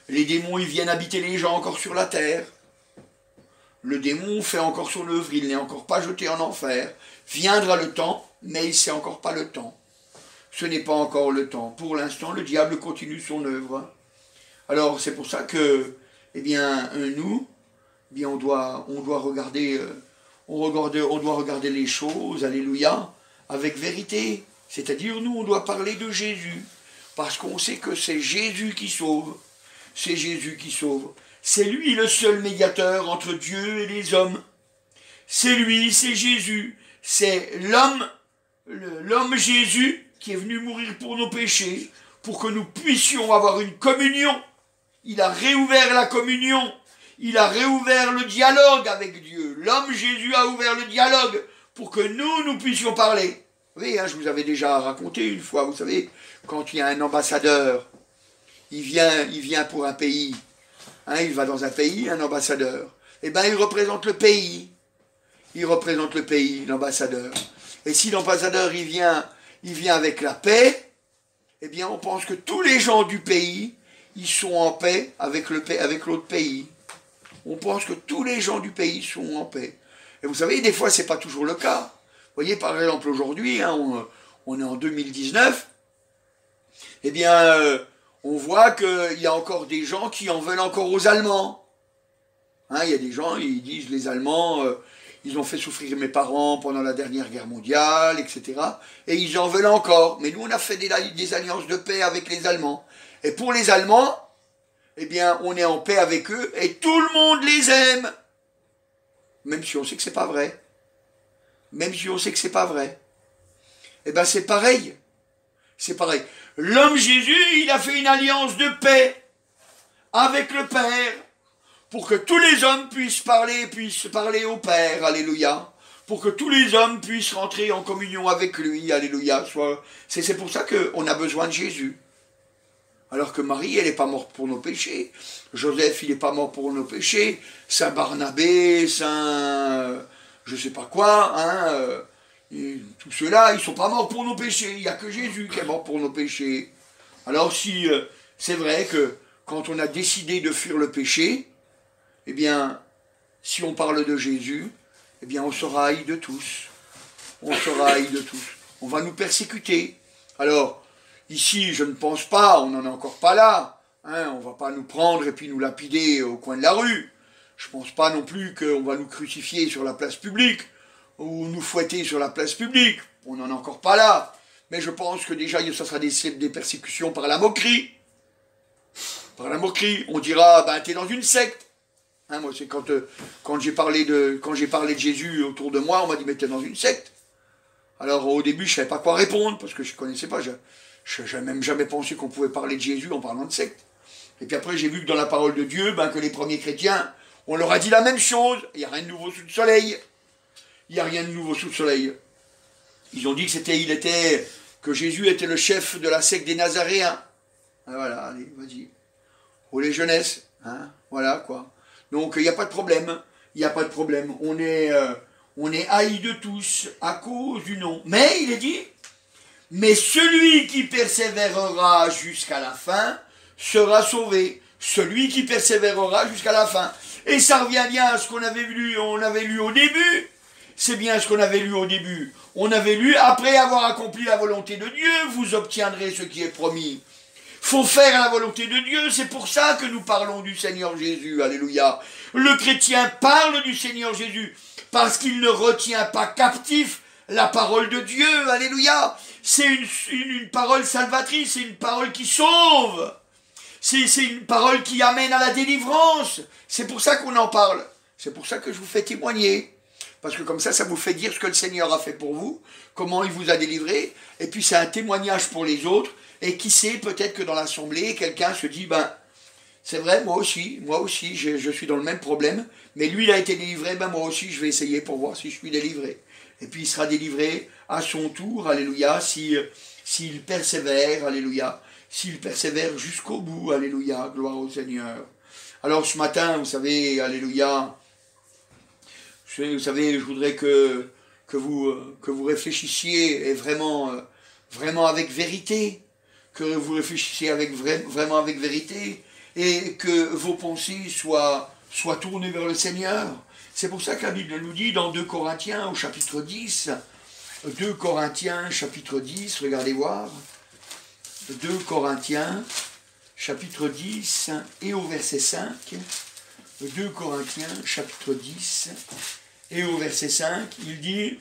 Les démons, ils viennent habiter les gens encore sur la terre. Le démon fait encore son œuvre, il n'est encore pas jeté en enfer. Viendra le temps, mais c'est encore pas le temps. Ce n'est pas encore le temps. Pour l'instant, le diable continue son œuvre. Alors, c'est pour ça que, eh bien, nous, eh bien, on doit regarder les choses, alléluia, avec vérité. C'est-à-dire, nous, on doit parler de Jésus. Parce qu'on sait que c'est Jésus qui sauve. C'est Jésus qui sauve. C'est lui le seul médiateur entre Dieu et les hommes. C'est lui, c'est Jésus. C'est l'homme Jésus qui est venu mourir pour nos péchés, pour que nous puissions avoir une communion. Il a réouvert la communion. Il a réouvert le dialogue avec Dieu. L'homme Jésus a ouvert le dialogue pour que nous puissions parler. Vous voyez, hein, je vous avais déjà raconté une fois, vous savez, quand il y a un ambassadeur, il vient pour un pays. Hein, il va dans un pays, un ambassadeur. Eh bien, il représente le pays. Il représente le pays, l'ambassadeur. Et si l'ambassadeur, il vient avec la paix, eh bien, on pense que tous les gens du pays, ils sont en paix avec l'autre pays. On pense que tous les gens du pays sont en paix. Et vous savez, des fois, c'est pas toujours le cas. Vous voyez, par exemple, aujourd'hui, hein, on est en 2019, eh bien, on voit qu'il y a encore des gens qui en veulent encore aux Allemands. Hein, il y a des gens, ils disent, les Allemands, ils ont fait souffrir mes parents pendant la dernière guerre mondiale, etc. Et ils en veulent encore. Mais nous, on a fait des alliances de paix avec les Allemands. Et pour les Allemands, eh bien, on est en paix avec eux et tout le monde les aime. Même si on sait que c'est pas vrai. Même si on sait que c'est pas vrai. Eh bien, c'est pareil. C'est pareil. L'homme Jésus, il a fait une alliance de paix avec le Père pour que tous les hommes puissent parler au Père. Alléluia. Pour que tous les hommes puissent rentrer en communion avec lui. Alléluia. C'est pour ça qu'on a besoin de Jésus. Alors que Marie, elle n'est pas morte pour nos péchés. Joseph, il n'est pas mort pour nos péchés. Saint Barnabé, Saint... je sais pas quoi, hein, tout ceux-là, ils ne sont pas morts pour nos péchés. Il n'y a que Jésus qui est mort pour nos péchés. Alors si c'est vrai que quand on a décidé de fuir le péché, eh bien, si on parle de Jésus, eh bien, on sera haï de tous. On sera haï de tous. On va nous persécuter. Alors, ici, je ne pense pas, on n'en est encore pas là. Hein, on ne va pas nous prendre et puis nous lapider au coin de la rue. Je ne pense pas non plus qu'on va nous crucifier sur la place publique ou nous fouetter sur la place publique. On n'en est encore pas là. Mais je pense que déjà, ça sera des persécutions par la moquerie. Par la moquerie. On dira, ben, t'es dans une secte. Hein, moi, c'est quand j'ai parlé de Jésus autour de moi, on m'a dit, mais t'es dans une secte. Alors, au début, je ne savais pas quoi répondre, parce que je ne connaissais pas. Je n'avais même jamais pensé qu'on pouvait parler de Jésus en parlant de secte. Et puis après, j'ai vu que dans la parole de Dieu, ben, que les premiers chrétiens, on leur a dit la même chose. Il n'y a rien de nouveau sous le soleil. Il n'y a rien de nouveau sous le soleil. Ils ont dit que Jésus était le chef de la secte des Nazaréens. Ah, voilà, allez, vas-y. Ou les jeunesses. Hein, voilà, quoi. Donc, il n'y a pas de problème. Il n'y a pas de problème. On est haïs de tous à cause du nom. Mais, il est dit, mais celui qui persévérera jusqu'à la fin sera sauvé. Celui qui persévérera jusqu'à la fin. Et ça revient bien à ce qu'on avait lu au début. C'est bien ce qu'on avait lu au début. On avait lu, après avoir accompli la volonté de Dieu, vous obtiendrez ce qui est promis. Faut faire la volonté de Dieu, c'est pour ça que nous parlons du Seigneur Jésus, alléluia. Le chrétien parle du Seigneur Jésus, parce qu'il ne retient pas captif la parole de Dieu, alléluia. C'est une parole salvatrice, c'est une parole qui sauve. C'est une parole qui amène à la délivrance. C'est pour ça qu'on en parle. C'est pour ça que je vous fais témoigner. Parce que comme ça vous fait dire ce que le Seigneur a fait pour vous, comment il vous a délivré, et puis c'est un témoignage pour les autres, et qui sait, peut-être que dans l'assemblée, quelqu'un se dit, ben, c'est vrai, moi aussi, je suis dans le même problème, mais lui, il a été délivré, ben moi aussi, je vais essayer pour voir si je suis délivré. Et puis il sera délivré à son tour, alléluia, s'il persévère, alléluia, s'il persévère jusqu'au bout, alléluia, gloire au Seigneur. Alors ce matin, vous savez, alléluia, vous savez, je voudrais que vous réfléchissiez et vraiment avec vérité, que vous réfléchissiez vraiment avec vérité, et que vos pensées soient tournées vers le Seigneur. C'est pour ça que la Bible nous dit dans 2 Corinthiens au chapitre 10, 2 Corinthiens chapitre 10, regardez voir, 2 Corinthiens chapitre 10 et au verset 5, 2 Corinthiens chapitre 10 et au verset 5, il dit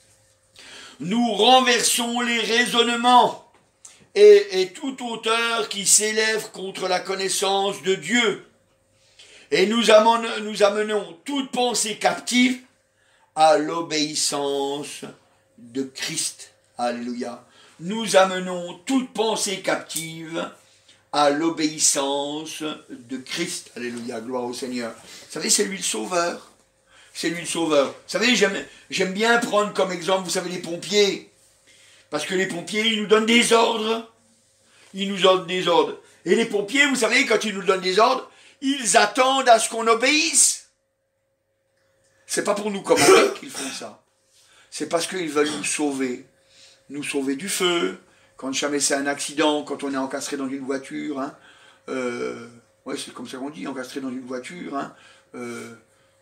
« Nous renversons les raisonnements et toute hauteur qui s'élève contre la connaissance de Dieu, et nous amenons toute pensée captive à l'obéissance de Christ. » Alléluia. Nous amenons toute pensée captive à l'obéissance de Christ. Alléluia, gloire au Seigneur. Vous savez, c'est lui le sauveur. C'est lui le sauveur. Vous savez, j'aime bien prendre comme exemple, vous savez, les pompiers. Parce que les pompiers, ils nous donnent des ordres. Ils nous donnent des ordres. Et les pompiers, vous savez, quand ils nous donnent des ordres, ils attendent à ce qu'on obéisse. C'est pas pour nous commander qu'ils font ça. C'est parce qu'ils veulent nous sauver. Nous sauver du feu. Quand jamais c'est un accident, quand on est encastré dans une voiture. Hein, ouais, c'est comme ça qu'on dit, encastré dans une voiture. Hein,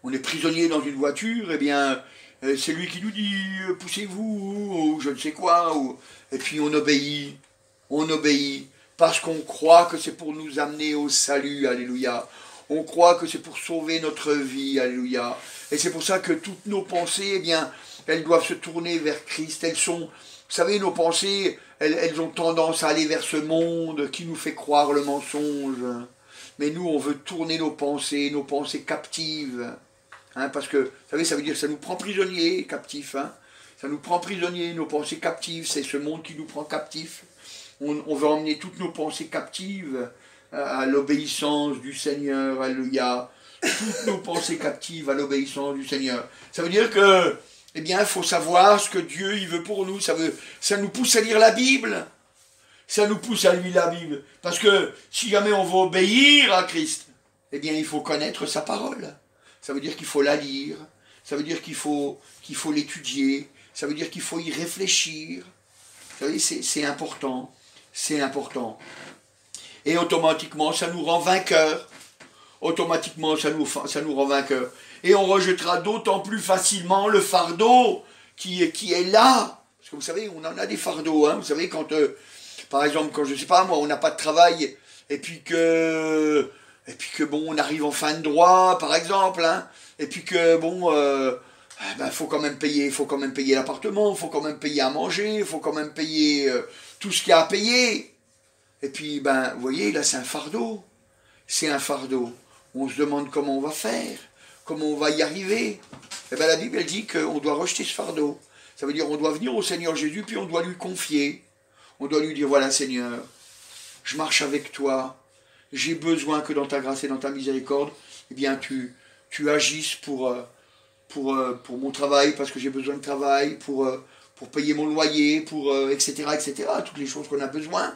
on est prisonnier dans une voiture, eh bien, c'est lui qui nous dit « poussez-vous » ou je ne sais quoi, et puis on obéit, parce qu'on croit que c'est pour nous amener au salut, alléluia. On croit que c'est pour sauver notre vie, alléluia. Et c'est pour ça que toutes nos pensées, eh bien, elles doivent se tourner vers Christ. Elles sont, vous savez, nos pensées, elles ont tendance à aller vers ce monde qui nous fait croire le mensonge. Mais nous, on veut tourner nos pensées captives. Hein, parce que, vous savez, ça veut dire que ça nous prend prisonniers, captifs. Hein. Ça nous prend prisonniers, nos pensées captives. C'est ce monde qui nous prend captifs. On veut emmener toutes nos pensées captives à l'obéissance du Seigneur. Alléluia. Toutes nos pensées captives à l'obéissance du Seigneur. Ça veut dire que, eh bien, il faut savoir ce que Dieu il veut pour nous. Ça nous pousse à lire la Bible. Ça nous pousse à lire la Bible. Parce que si jamais on veut obéir à Christ, eh bien, il faut connaître sa parole. Ça veut dire qu'il faut la lire. Ça veut dire qu'il faut l'étudier. Ça veut dire qu'il faut y réfléchir. Vous savez, c'est important. C'est important. Et automatiquement, ça nous rend vainqueurs. Automatiquement, ça nous rend vainqueurs. Et on rejettera d'autant plus facilement le fardeau qui est là. Parce que vous savez, on en a des fardeaux. Hein. Vous savez, quand, par exemple, quand je sais pas, moi, on n'a pas de travail, et puis que bon, on arrive en fin de droit, par exemple, hein, et puis que bon, faut quand même payer l'appartement, faut quand même payer à manger, faut quand même payer tout ce qu'il y a à payer. Et puis, vous voyez, là, c'est un fardeau. C'est un fardeau. On se demande comment on va faire, comment on va y arriver. Et la Bible, elle dit qu'on doit rejeter ce fardeau. Ça veut dire qu'on doit venir au Seigneur Jésus, puis on doit lui confier. On doit lui dire, voilà Seigneur, je marche avec toi. J'ai besoin que dans ta grâce et dans ta miséricorde, eh bien, tu agisses pour mon travail, parce que j'ai besoin de travail, pour payer mon loyer, etc., etc., toutes les choses qu'on a besoin.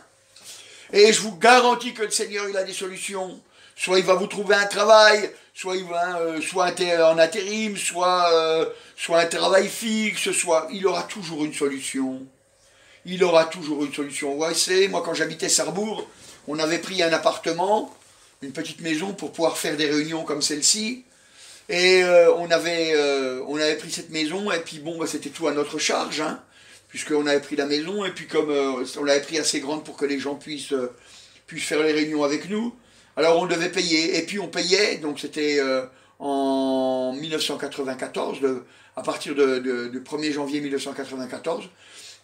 Et je vous garantis que le Seigneur, il a des solutions. Soit il va vous trouver un travail, soit il va soit en intérim, soit un travail fixe, il aura toujours une solution. Il aura toujours une solution. Vous voyez, moi, quand j'habitais Sarrebourg, on avait pris un appartement, une petite maison pour pouvoir faire des réunions comme celle-ci. Et on avait pris cette maison, et puis bon, c'était tout à notre charge, hein, puisqu'on avait pris la maison, et puis comme on l'avait pris assez grande pour que les gens puissent faire les réunions avec nous, alors on devait payer. Et puis on payait, donc c'était en 1994, à partir du 1er janvier 1994,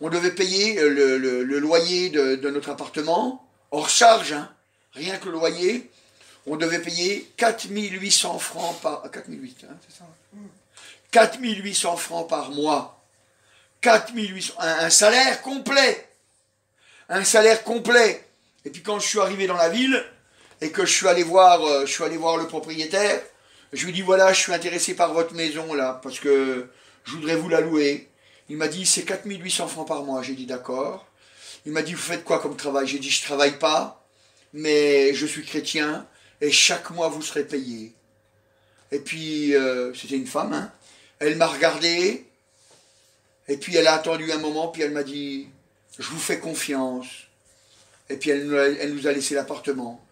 on devait payer le loyer de notre appartement, hors charge, hein, rien que le loyer. On devait payer 4800 francs par... 4008, hein, c'est ça 4800 francs par mois. 4800, un salaire complet. Un salaire complet. Et puis quand je suis arrivé dans la ville, et que je suis allé voir le propriétaire, je lui ai dit, voilà, je suis intéressé par votre maison, là, parce que je voudrais vous la louer. Il m'a dit, c'est 4800 francs par mois. J'ai dit, d'accord. Il m'a dit, vous faites quoi comme travail? J'ai dit, je ne travaille pas, mais je suis chrétien, et chaque mois vous serez payé. Et puis, c'était une femme, hein. Elle m'a regardé, et puis elle a attendu un moment, puis elle m'a dit, je vous fais confiance. Et puis elle nous a laissé l'appartement.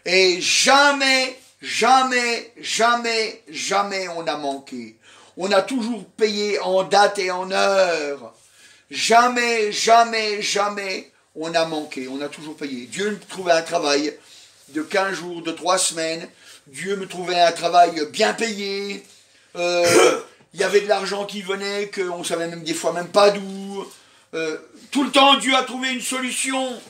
Et jamais, jamais, jamais, jamais on a manqué. On a toujours payé en date et en heure. Jamais, jamais, jamais on a manqué. On a toujours payé. Dieu nous trouvait un travail de 15 jours, de 3 semaines. Dieu me trouvait un travail bien payé. Il y avait de l'argent qui venait, qu'on ne savait même des fois même pas d'où. Tout le temps, Dieu a trouvé une solution.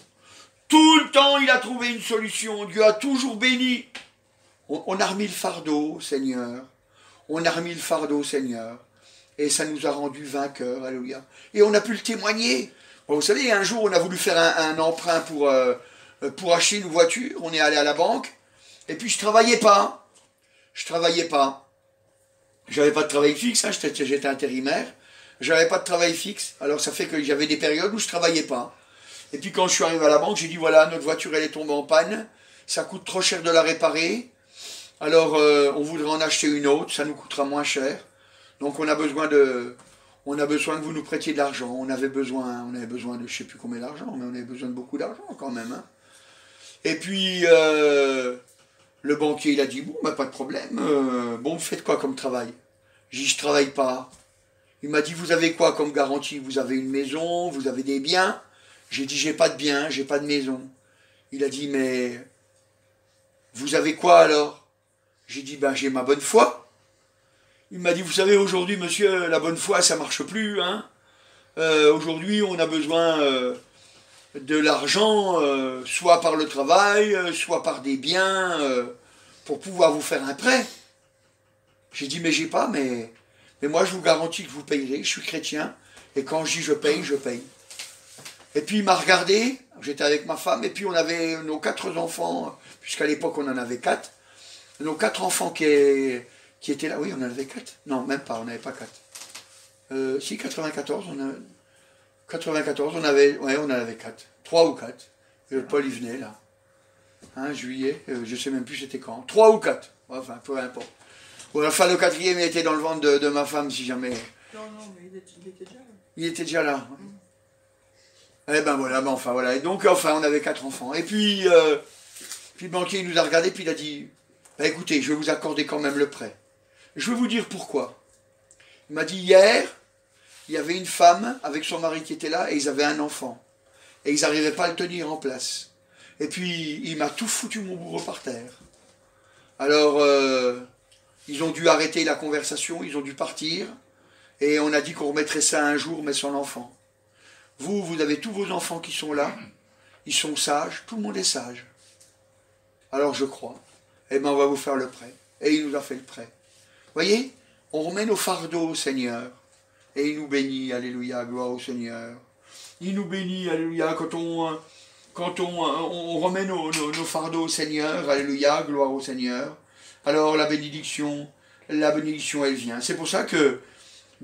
Tout le temps, il a trouvé une solution. Dieu a toujours béni. On a remis le fardeau, Seigneur. On a remis le fardeau, Seigneur. Et ça nous a rendus vainqueurs, alléluia. Et on a pu le témoigner. Bon, vous savez, un jour, on a voulu faire un emprunt pour acheter une voiture. On est allé à la banque. Et puis, je ne travaillais pas. Je ne travaillais pas. J'avais pas de travail fixe, hein, j'étais intérimaire. J'avais pas de travail fixe. Alors, ça fait que j'avais des périodes où je ne travaillais pas. Et puis, quand je suis arrivé à la banque, j'ai dit, voilà, notre voiture, elle est tombée en panne. Ça coûte trop cher de la réparer. Alors, on voudrait en acheter une autre. Ça nous coûtera moins cher. Donc, on a besoin que vous nous prêtiez de l'argent. On avait besoin de, je ne sais plus combien d'argent, mais on avait besoin de beaucoup d'argent quand même. Hein. Et puis, le banquier, il a dit, bon, pas de problème. Bon, vous faites quoi comme travail? J'ai dit, je ne travaille pas. Il m'a dit, vous avez quoi comme garantie? Vous avez une maison, vous avez des biens? J'ai dit, j'ai pas de biens, j'ai pas de maison. Il a dit, mais vous avez quoi alors? J'ai dit, j'ai ma bonne foi. Il m'a dit, vous savez, aujourd'hui, monsieur, la bonne foi, ça marche plus. Hein. Aujourd'hui, on a besoin de l'argent, soit par le travail, soit par des biens, pour pouvoir vous faire un prêt. J'ai dit, mais j'ai pas, mais moi, je vous garantis que vous payerez. Je suis chrétien, et quand je dis je paye, je paye. Et puis, il m'a regardé, j'étais avec ma femme, et puis on avait nos 4 enfants, puisqu'à l'époque, on en avait 4. Nos 4 enfants qui étaient là, oui, on en avait 4. Non, même pas, on n'avait pas 4. Si, 94, on en avait 4. 3 ou 4. Paul, il venait, là. Hein, juillet, je ne sais même plus c'était quand. 3 ou 4. Enfin, peu importe. Ou enfin, le 4e, il était dans le ventre de ma femme, si jamais. Non, mais il était déjà là. Il était déjà là. Eh ben voilà, enfin voilà. Et donc, enfin, on avait 4 enfants. Et puis, Puis le banquier il nous a regardé, puis il a dit, bah, écoutez, je vais vous accorder quand même le prêt. Je vais vous dire pourquoi. Il m'a dit, hier, il y avait une femme avec son mari qui était là, et ils avaient un enfant. Et ils n'arrivaient pas à le tenir en place. Et puis, il m'a tout foutu mon bourreau par terre. Alors, ils ont dû arrêter la conversation, ils ont dû partir, et on a dit qu'on remettrait ça un jour, mais sans l'enfant. Vous avez tous vos enfants qui sont là, ils sont sages, tout le monde est sage. Alors je crois, eh bien on va vous faire le prêt. Et il nous a fait le prêt. Voyez, on remet nos fardeaux au Seigneur, et il nous bénit, alléluia, gloire au Seigneur. Il nous bénit, alléluia, quand on remet nos fardeaux au Seigneur, alléluia, gloire au Seigneur. Alors la bénédiction, elle vient. C'est pour ça que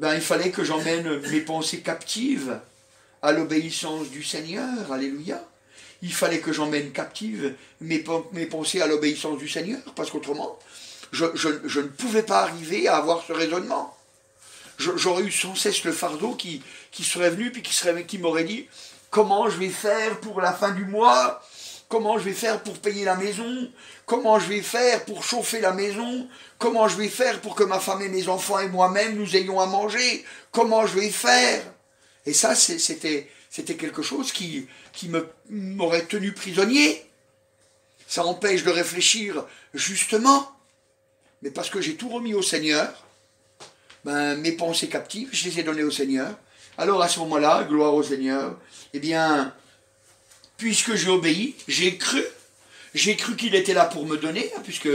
il fallait que j'emmène mes pensées captives à l'obéissance du Seigneur, alléluia. Il fallait que j'emmène captives mes pensées à l'obéissance du Seigneur, parce qu'autrement, je ne pouvais pas arriver à avoir ce raisonnement. J'aurais eu sans cesse le fardeau qui serait venu, puis qui m'aurait dit, comment je vais faire pour la fin du mois? Comment je vais faire pour payer la maison? Comment je vais faire pour chauffer la maison? Comment je vais faire pour que ma femme et mes enfants et moi-même nous ayons à manger? Comment je vais faire? Et ça, c'était quelque chose qui m'aurait tenu prisonnier. Ça empêche de réfléchir justement. Mais parce que j'ai tout remis au Seigneur, mes pensées captives, je les ai données au Seigneur. Alors à ce moment-là, gloire au Seigneur, eh bien, puisque j'ai obéi, j'ai cru qu'il était là pour me donner, puisque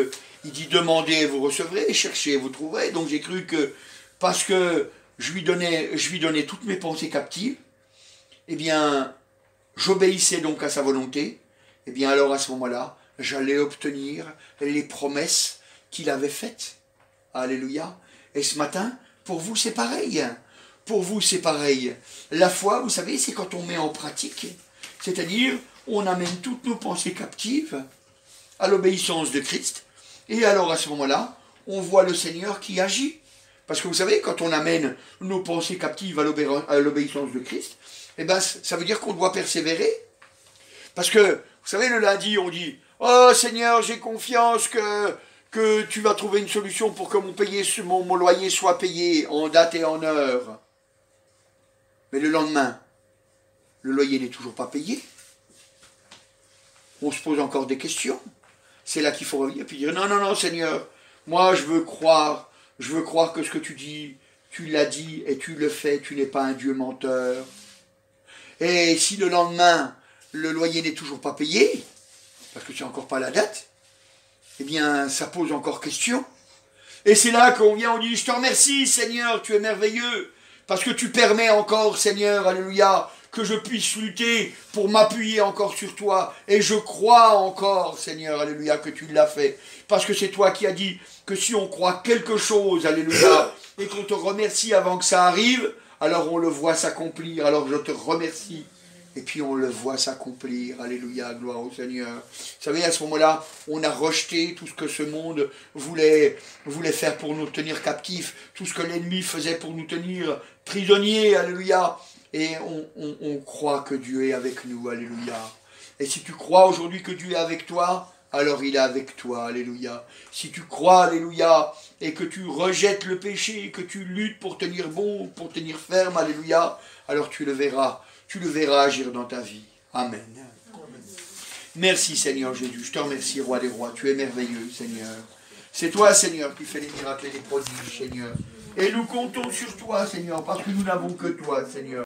il dit demandez et vous recevrez, cherchez et vous trouverez. Donc j'ai cru que parce que je lui donnais toutes mes pensées captives, eh bien, j'obéissais donc à sa volonté, eh bien alors à ce moment-là, j'allais obtenir les promesses qu'il avait faites. Alléluia. Et ce matin, pour vous c'est pareil. Pour vous c'est pareil. La foi, vous savez, c'est quand on met en pratique, c'est-à-dire on amène toutes nos pensées captives à l'obéissance de Christ, et alors à ce moment-là, on voit le Seigneur qui agit. Parce que vous savez, quand on amène nos pensées captives à l'obéissance de Christ, eh ben, ça veut dire qu'on doit persévérer. Parce que, vous savez, le lundi, on dit « Oh Seigneur, j'ai confiance que tu vas trouver une solution pour que mon loyer soit payé en date et en heure. » Mais le lendemain, le loyer n'est toujours pas payé. On se pose encore des questions. C'est là qu'il faut revenir et puis dire « Non, non, non, Seigneur, moi je veux croire que ce que tu dis, tu l'as dit et tu le fais, tu n'es pas un Dieu menteur. » Et si le lendemain, le loyer n'est toujours pas payé, parce que tu n'as encore pas la date, eh bien, ça pose encore question. Et c'est là qu'on vient, on dit, je te remercie, Seigneur, tu es merveilleux, parce que tu permets encore, Seigneur, alléluia, que je puisse lutter pour m'appuyer encore sur toi. Et je crois encore, Seigneur, alléluia, que tu l'as fait. Parce que c'est toi qui as dit que si on croit quelque chose, alléluia, et qu'on te remercie avant que ça arrive, alors on le voit s'accomplir. Alors je te remercie. Et puis on le voit s'accomplir. Alléluia, gloire au Seigneur. Vous savez, à ce moment-là, on a rejeté tout ce que ce monde voulait faire pour nous tenir captifs, tout ce que l'ennemi faisait pour nous tenir prisonniers. Alléluia. Et on croit que Dieu est avec nous. Alléluia. Et si tu crois aujourd'hui que Dieu est avec toi, alors il est avec toi. Alléluia. Si tu crois, alléluia, et que tu rejettes le péché, que tu luttes pour tenir bon, pour tenir ferme, alléluia, alors tu le verras. Tu le verras agir dans ta vie. Amen. Merci Seigneur Jésus. Je te remercie, Roi des rois. Tu es merveilleux, Seigneur. C'est toi, Seigneur, qui fais les miracles et les prodiges, Seigneur. Et nous comptons sur toi, Seigneur, parce que nous n'avons que toi, Seigneur.